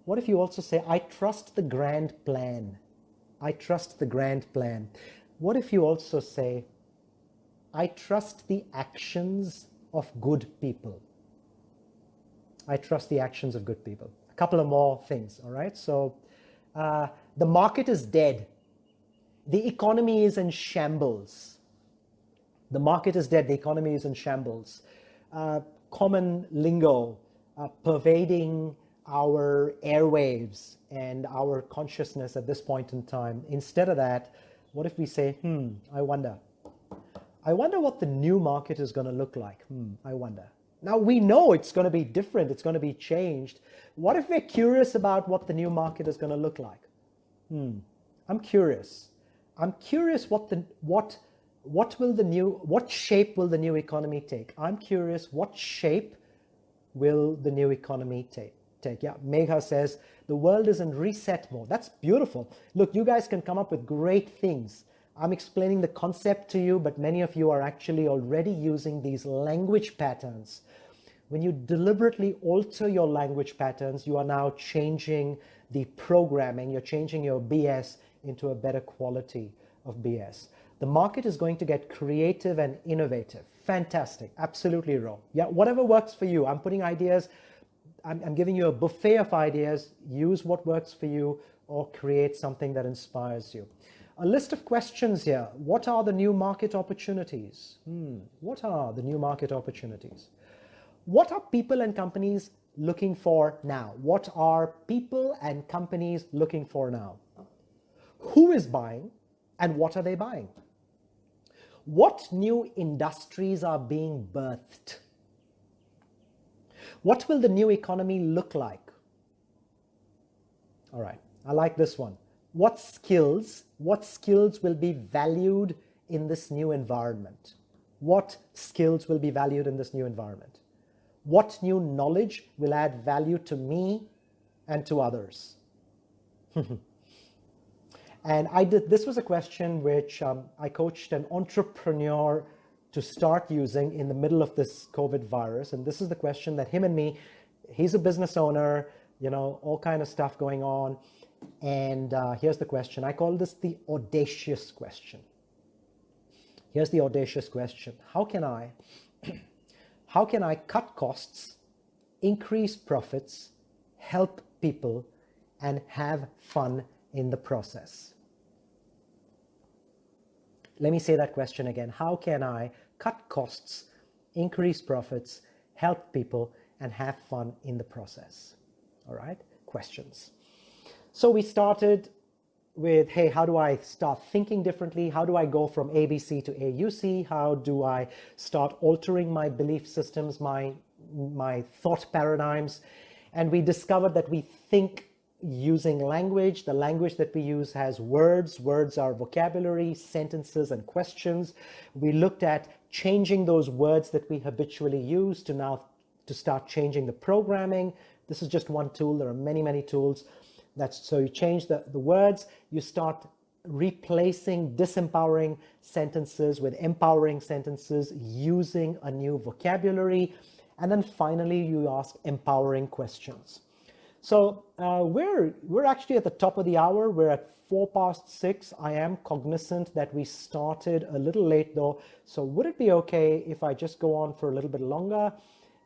What if you also say, I trust the grand plan? I trust the grand plan. what if you also say, I trust the actions of good people. I trust the actions of good people. A couple of more things, all right? So the market is dead. The economy is in shambles. The market is dead. The economy is in shambles. Common lingo pervading our airwaves and our consciousness at this point in time. Instead of that, what if we say, I wonder. I wonder what the new market is going to look like. I wonder. Now we know it's going to be different. It's going to be changed. What if we're curious about what the new market is going to look like? I'm curious. I'm curious what shape will the new economy take? I'm curious what shape will the new economy take? Yeah, Megha says the world is in reset mode. That's beautiful. Look, you guys can come up with great things. I'm explaining the concept to you, but many of you are actually already using these language patterns. When you deliberately alter your language patterns, you are now changing the programming. You're changing your BS into a better quality of BS. The market is going to get creative and innovative. Fantastic. Absolutely wrong. Yeah, whatever works for you. I'm putting ideas. I'm giving you a buffet of ideas. Use what works for you or create something that inspires you. A list of questions here. What are the new market opportunities? What are the new market opportunities? What are people and companies looking for now? What are people and companies looking for now? Who is buying and what are they buying? What new industries are being birthed? What will the new economy look like? All right, I like this one. What skills will be valued in this new environment? What skills will be valued in this new environment? What new knowledge will add value to me and to others? And this was a question which I coached an entrepreneur to start using in the middle of this COVID virus. And this is the question that him and me, he's a business owner, all kind of stuff going on. And here's the question. I call this the audacious question. Here's the audacious question. How can I cut costs, increase profits, help people, and have fun in the process? Let me say that question again. How can I cut costs, increase profits, help people, and have fun in the process? All right, questions. So we started with, hey, how do I start thinking differently? How do I go from ABC to AUC? How do I start altering my belief systems, my thought paradigms? And we discovered that we think using language. The language that we use has words. Words are vocabulary, sentences, and questions. We looked at changing those words that we habitually use to start changing the programming. This is just one tool. There are many, many tools. So you change the words, you start replacing disempowering sentences with empowering sentences using a new vocabulary. And then finally, you ask empowering questions. So we're actually at the top of the hour. We're at 6:04. I am cognizant that we started a little late though. So would it be okay if I just go on for a little bit longer?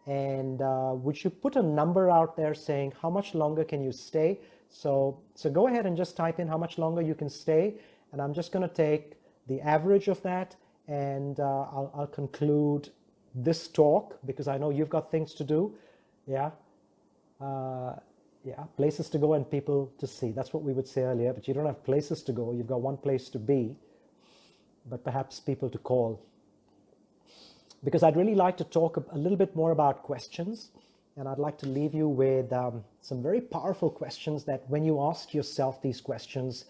And would you put a number out there saying how much longer can you stay? So go ahead and just type in how much longer you can stay. And I'm just going to take the average of that. And I'll conclude this talk because I know you've got things to do. Yeah. Yeah, places to go and people to see. That's what we would say earlier, but you don't have places to go. You've got one place to be, but perhaps people to call. Because I'd really like to talk a little bit more about questions, and I'd like to leave you with some very powerful questions that when you ask yourself these questions,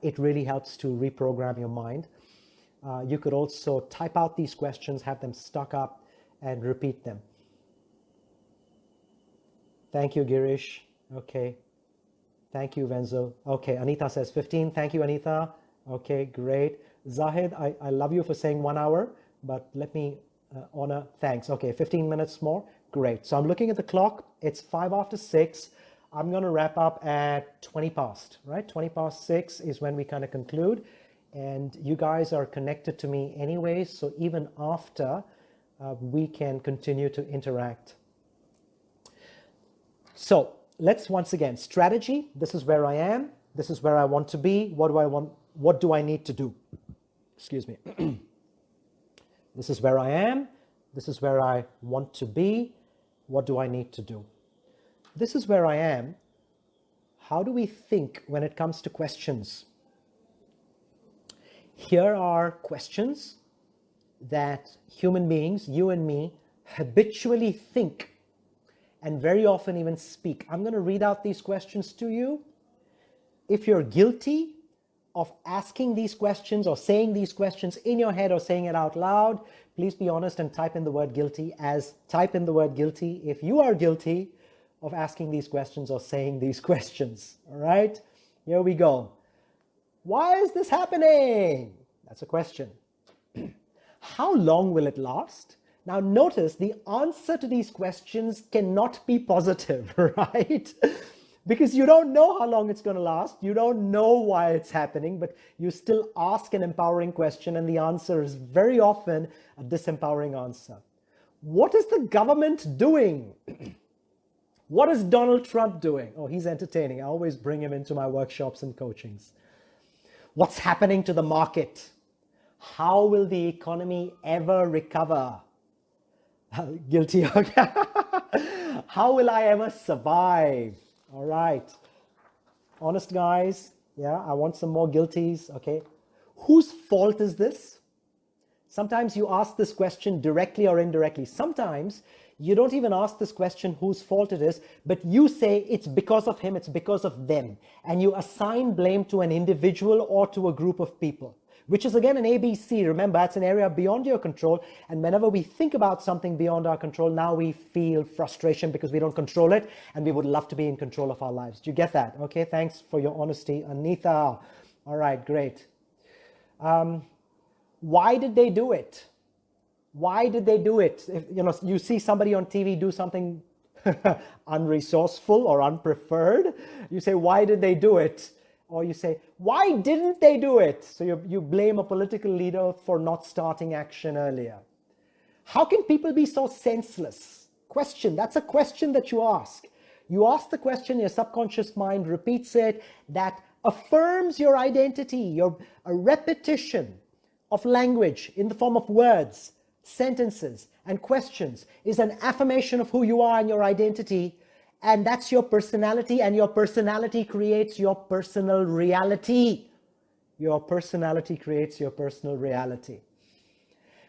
it really helps to reprogram your mind. You could also type out these questions, have them stuck up, and repeat them. Thank you, Girish. Okay. Thank you, Wenzel. Okay, Anita says 15. Thank you, Anita. Okay, great. Zahid, I love you for saying 1 hour, but let me honor, thanks. Okay, 15 minutes more. Great. So I'm looking at the clock. It's 6:05. I'm going to wrap up at 20 past, right? 20 past 6 is when we kind of conclude. And you guys are connected to me anyway, so even after, we can continue to interact. So let's once again, strategy, this is where I am, this is where I want to be, what do I want, what do I need to do? Excuse me. This is where I am, this is where I want to be, what do I need to do? This is where I am. How do we think when it comes to questions? Here are questions that human beings, you and me, habitually think and very often even speak. I'm going to read out these questions to you. If you're guilty of asking these questions or saying these questions in your head or saying it out loud, please be honest and type in the word guilty if you are guilty of asking these questions or saying these questions. All right, here we go. Why is this happening? That's a question. How long will it last? Now notice the answer to these questions cannot be positive, right? Because you don't know how long it's going to last. You don't know why it's happening, but you still ask an empowering question and the answer is very often a disempowering answer. What is the government doing? What is Donald Trump doing? Oh, he's entertaining. I always bring him into my workshops and coachings. What's happening to the market? How will the economy ever recover? Guilty. How will I ever survive? All right. Honest guys. Yeah, I want some more guilties. Okay. Whose fault is this? Sometimes you ask this question directly or indirectly. Sometimes you don't even ask this question whose fault it is, but you say it's because of him, it's because of them. And you assign blame to an individual or to a group of people, which is again an ABC. Remember, it's an area beyond your control. And whenever we think about something beyond our control, now we feel frustration because we don't control it and we would love to be in control of our lives. Do you get that? Okay, thanks for your honesty, Anita. All right, great. Why did they do it? Why did they do it? If you see somebody on TV do something unresourceful or unpreferred, you say, why did they do it? Or you say, why didn't they do it? So you blame a political leader for not starting action earlier. How can people be so senseless? Question, that's a question that you ask. You ask the question, your subconscious mind repeats it, that affirms your identity, a repetition of language in the form of words, sentences, and questions is an affirmation of who you are and your identity. And that's your personality, and your personality creates your personal reality. Your personality creates your personal reality.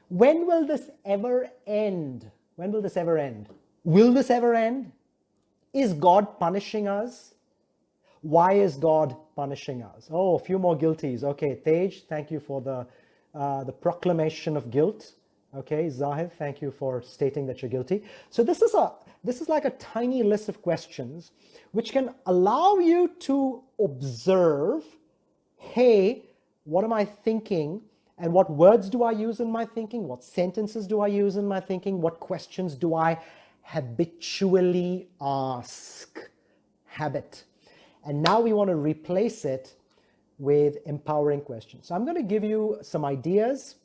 When will this ever end? When will this ever end? Will this ever end? Is God punishing us? Why is God punishing us? Oh, a few more guilties. Okay, Tej, thank you for the proclamation of guilt. Okay, Zahid, thank you for stating that you're guilty. So this is like a tiny list of questions which can allow you to observe, hey, what am I thinking? And what words do I use in my thinking? What sentences do I use in my thinking? What questions do I habitually ask? Habit. And now we want to replace it with empowering questions. So I'm going to give you some ideas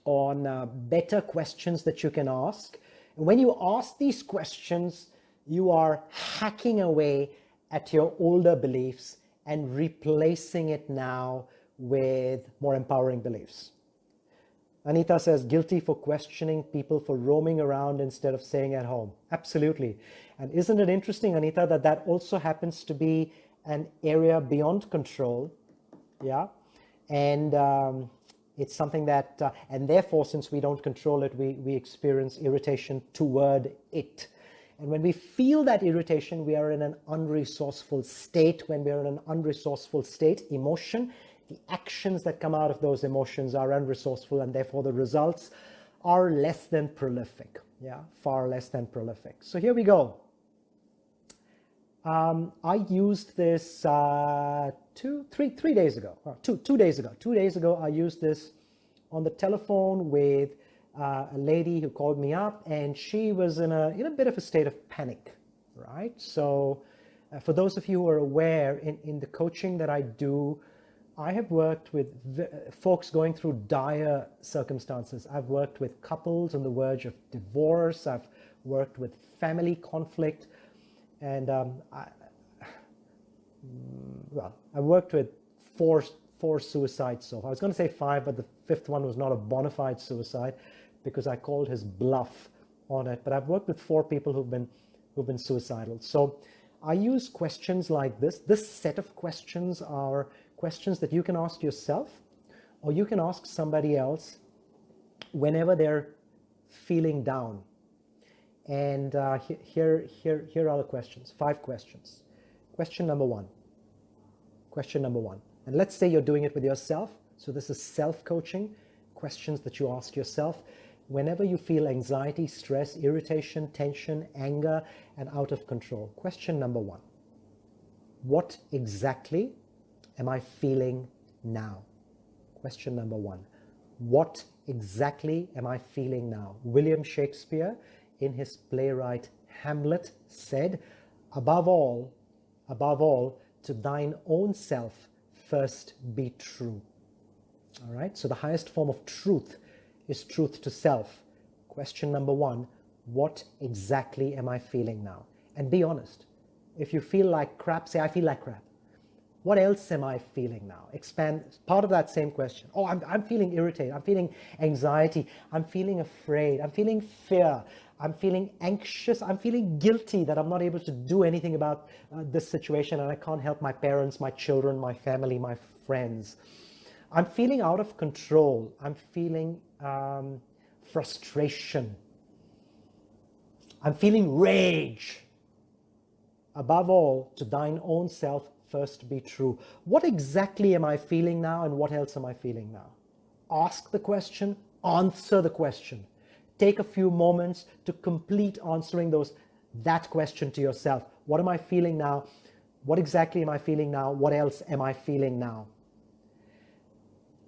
on better questions that you can ask. And when you ask these questions, you are hacking away at your older beliefs and replacing it now with more empowering beliefs. Anita says, guilty for questioning people for roaming around instead of staying at home. Absolutely. And isn't it interesting, Anita, that also happens to be an area beyond control? Yeah. And it's something that, and therefore, since we don't control it, we experience irritation toward it. And when we feel that irritation, we are in an unresourceful state. When we are in an unresourceful state, emotion, the actions that come out of those emotions are unresourceful, and therefore the results are less than prolific. Yeah, far less than prolific. So here we go. I used this 2 days ago. 2 days ago. 2 days ago, I used this on the telephone with a lady who called me up, and she was in a bit of a state of panic, right? So for those of you who are aware, in the coaching that I do I have worked with folks going through dire circumstances. I've worked with couples on the verge of divorce. I've worked with family conflict. And I worked with four suicides. So I was going to say five, but the fifth one was not a bona fide suicide because I called his bluff on it. But I've worked with four people who've been suicidal. So I use questions like this. This set of questions are questions that you can ask yourself, or you can ask somebody else whenever they're feeling down. And here are the questions, 5 questions. Question number one. And let's say you're doing it with yourself. So this is self-coaching, questions that you ask yourself. Whenever you feel anxiety, stress, irritation, tension, anger, and out of control. Question number 1. What exactly am I feeling now? Question number 1. What exactly am I feeling now? William Shakespeare, in his playwright Hamlet, said, above all, to thine own self first be true. All right, so the highest form of truth is truth to self. Question number 1, what exactly am I feeling now? And be honest. If you feel like crap, say, I feel like crap. What else am I feeling now? Expand part of that same question. Oh, I'm feeling irritated. I'm feeling anxiety. I'm feeling afraid. I'm feeling fear. I'm feeling anxious. I'm feeling guilty that I'm not able to do anything about this situation and I can't help my parents, my children, my family, my friends. I'm feeling out of control. I'm feeling frustration. I'm feeling rage. Above all, to thine own self first be true. What exactly am I feeling now, and what else am I feeling now? Ask the question, answer the question. Take a few moments to complete answering that question to yourself. What am I feeling now? What exactly am I feeling now? What else am I feeling now?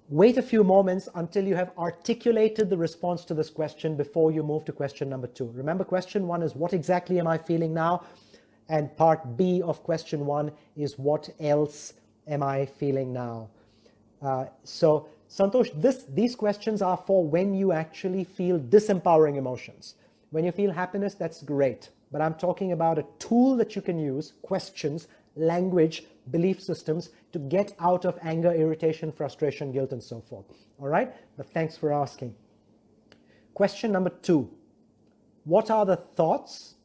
Wait a few moments until you have articulated the response to this question before you move to question number 2. Remember, question 1 is what exactly am I feeling now? And part B of question 1 is what else am I feeling now? So Santosh, these questions are for when you actually feel disempowering emotions. When you feel happiness, that's great. But I'm talking about a tool that you can use, questions, language, belief systems, to get out of anger, irritation, frustration, guilt, and so forth. All right? But thanks for asking. Question number 2. What are the thoughts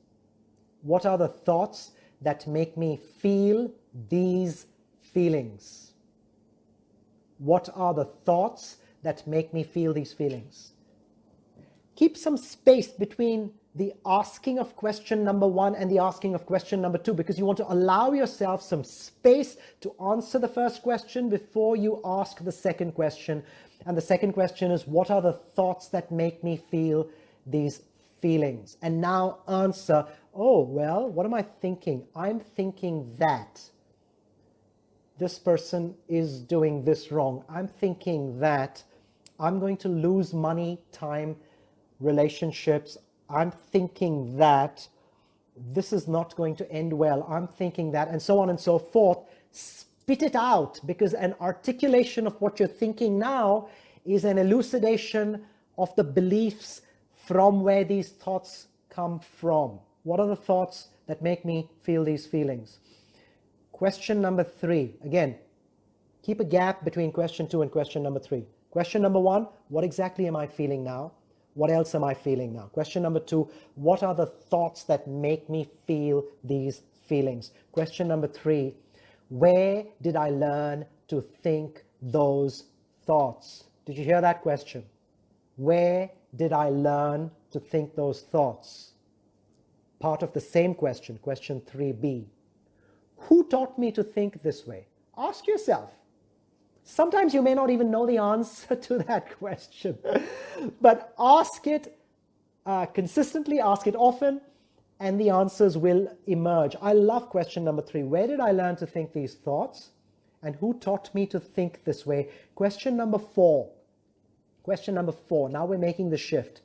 that make me feel these feelings? What are the thoughts that make me feel these feelings? Keep some space between the asking of question number 1 and the asking of question number 2, because you want to allow yourself some space to answer the first question before you ask the second question. And the second question is, what are the thoughts that make me feel these feelings? And now answer, oh, well, what am I thinking? I'm thinking that this person is doing this wrong. I'm thinking that I'm going to lose money, time, relationships. I'm thinking that this is not going to end well. I'm thinking that, and so on and so forth. Spit it out, because an articulation of what you're thinking now is an elucidation of the beliefs from where these thoughts come from. What are the thoughts that make me feel these feelings? Question number 3. Again, keep a gap between question 2 and question number 3. Question number 1, what exactly am I feeling now? What else am I feeling now? Question number 2, what are the thoughts that make me feel these feelings? Question number 3, where did I learn to think those thoughts? Did you hear that question? Where did I learn to think those thoughts? Part of the same question, question 3b. Who taught me to think this way? Ask yourself. Sometimes you may not even know the answer to that question, but ask it consistently, ask it often, and the answers will emerge. I love question number 3. Where did I learn to think these thoughts? And who taught me to think this way? Question number 4. Question number 4. Now we're making the shift.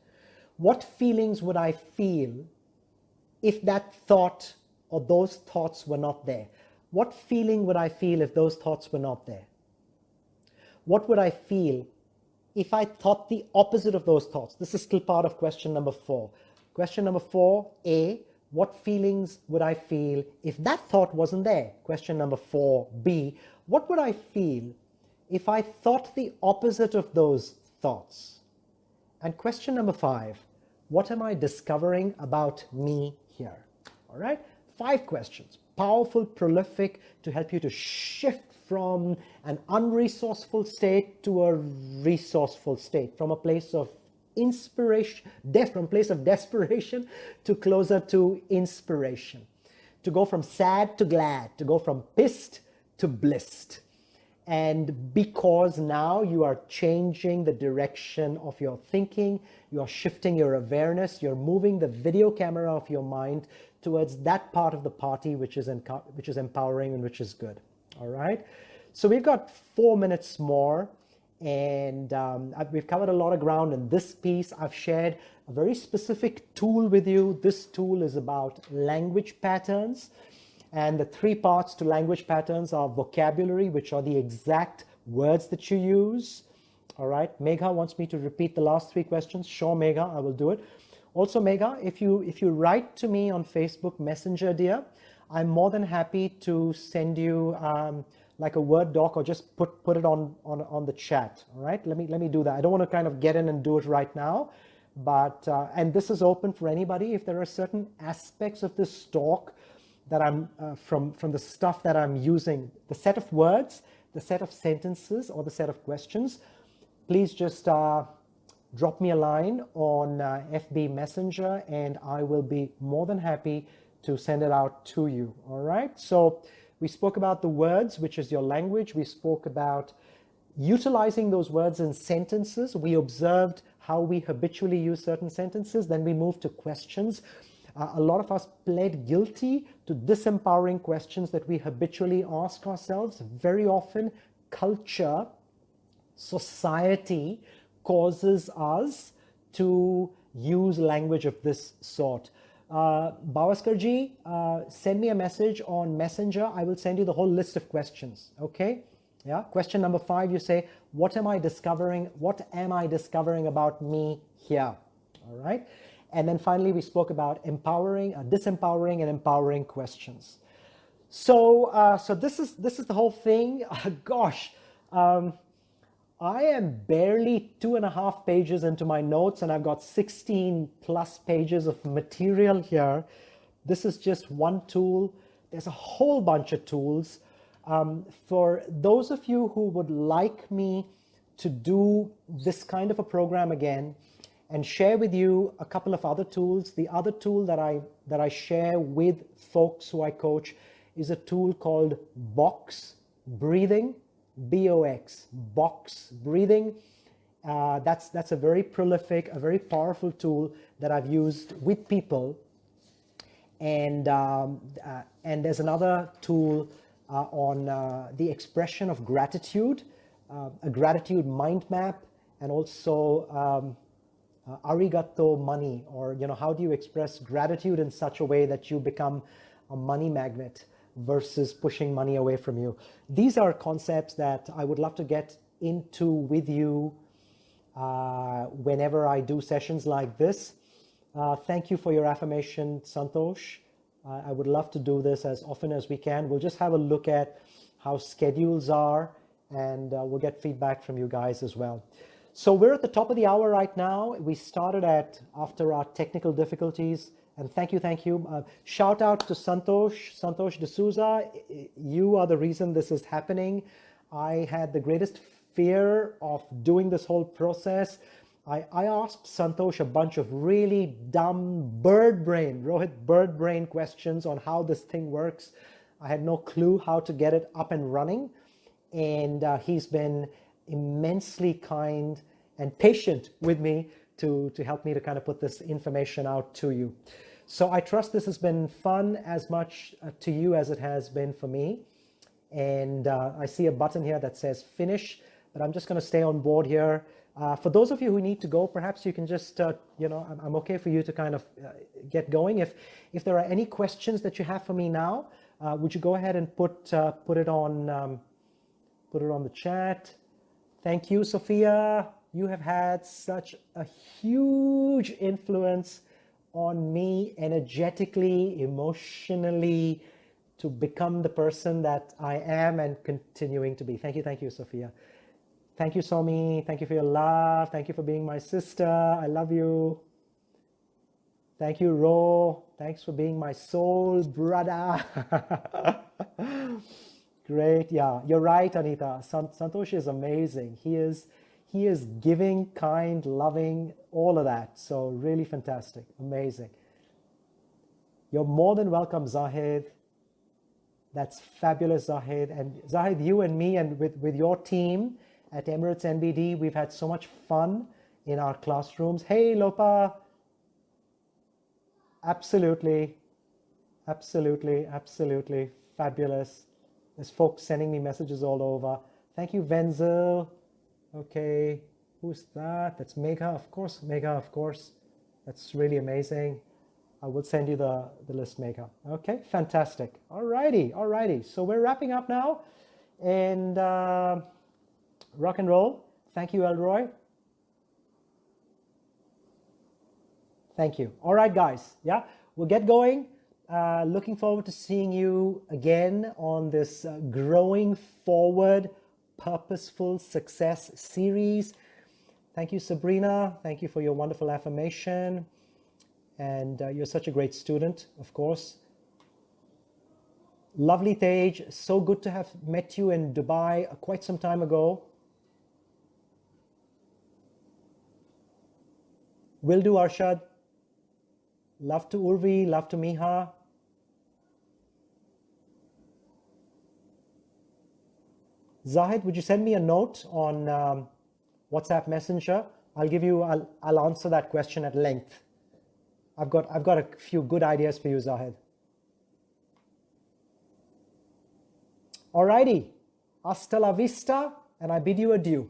What feelings would I feel if that thought or those thoughts were not there? What feeling would I feel if those thoughts were not there? What would I feel if I thought the opposite of those thoughts? This is still part of question number 4. Question number 4, A, what feelings would I feel if that thought wasn't there? Question number 4, B, what would I feel if I thought the opposite of those thoughts? And question number 5, what am I discovering about me here? All right, 5 questions, powerful, prolific, to help you to shift from an unresourceful state to a resourceful state, from a place of inspiration, from a place of desperation to closer to inspiration, to go from sad to glad, to go from pissed to blissed. And because now you are changing the direction of your thinking, you are shifting your awareness, you're moving the video camera of your mind towards that part of the party which is empowering and which is good. All right. So we've got 4 minutes more, and we've covered a lot of ground in this piece. I've shared a very specific tool with you. This tool is about language patterns. And the 3 parts to language patterns are vocabulary, which are the exact words that you use. All right. Megha wants me to repeat the last 3 questions. Sure, Megha, I will do it. Also, Megha, if you write to me on Facebook Messenger, dear, I'm more than happy to send you like a Word doc, or just put it on the chat. All right. Let me do that. I don't want to kind of get in and do it right now, but and this is open for anybody. If there are certain aspects of this talk that I'm from the stuff that I'm using, the set of words, the set of sentences, or the set of questions, please just drop me a line on FB Messenger, and I will be more than happy to send it out to you. All right. So we spoke about the words, which is your language. We spoke about utilizing those words in sentences. We observed how we habitually use certain sentences. Then we moved to questions. A lot of us pled guilty to disempowering questions that we habitually ask ourselves. Very often, culture, society causes us to use language of this sort. Bawaskarji, send me a message on Messenger. I will send you the whole list of questions. Okay? Yeah. Question number 5, you say, what am I discovering? What am I discovering about me here? All right. And then finally, we spoke about empowering, disempowering, and empowering questions. So, so this is the whole thing. Gosh, I am barely 2.5 pages into my notes, and I've got 16 plus pages of material here. This is just one tool. There's a whole bunch of tools. For those of you who would like me to do this kind of a program again and share with you a couple of other tools, the other tool that I share with folks who I coach is a tool called Box Breathing. BOX, Box Breathing. That's a very prolific, a very powerful tool that I've used with people. And there's another tool on the expression of gratitude, a gratitude mind map, and also arigato money, or how do you express gratitude in such a way that you become a money magnet versus pushing money away from you. These are concepts that I would love to get into with you whenever I do sessions like this. Thank you for your affirmation, Santosh. I would love to do this as often as we can. We'll just have a look at how schedules are, and we'll get feedback from you guys as well. So we're at the top of the hour right now. We started after our technical difficulties. And thank you. Shout out to Santosh D'Souza. You are the reason this is happening. I had the greatest fear of doing this whole process. I asked Santosh a bunch of really dumb Rohit bird brain questions on how this thing works. I had no clue how to get it up and running. And he's been immensely kind and patient with me to help me to kind of put this information out to you. So I trust this has been fun as much to you as it has been for me. And I see a button here that says finish, but I'm just going to stay on board here. For those of you who need to go, perhaps you can just, I'm okay for you to kind of get going. If there are any questions that you have for me now, would you go ahead and put it on the chat? Thank you, Sophia. You have had such a huge influence on me energetically, emotionally, to become the person that I am and continuing to be. Thank you, Sophia. Thank you, Somi. Thank you for your love. Thank you for being my sister. I love you. Thank you, Ro. Thanks for being my soul brother. Great. Yeah, you're right, Anita. Santosh is amazing. He is giving, kind, loving, all of that. So really fantastic. Amazing. You're more than welcome, Zahid. That's fabulous, Zahid. And Zahid, you and me and with your team at Emirates NBD, we've had so much fun in our classrooms. Hey, Lopa. Absolutely. Absolutely. Absolutely. Fabulous. There's folks sending me messages all over. Thank you, Wenzel. Okay. Who's that? That's Megha, of course. Megha, of course. That's really amazing. I will send you the list, Megha. Okay, fantastic. All righty. So we're wrapping up now. And rock and roll. Thank you, Elroy. Thank you. All right, guys. Yeah, we'll get going. Looking forward to seeing you again on this Growing Forward Purposeful Success series. Thank you, Sabrina. Thank you for your wonderful affirmation. And you're such a great student, of course. Lovely, Tej. So good to have met you in Dubai quite some time ago. Will do, Arshad. Love to Urvi. Love to Miha. Zahid, would you send me a note on WhatsApp Messenger? I'll answer that question at length. I've got a few good ideas for you, Zahid. Alrighty, hasta la vista, and I bid you adieu.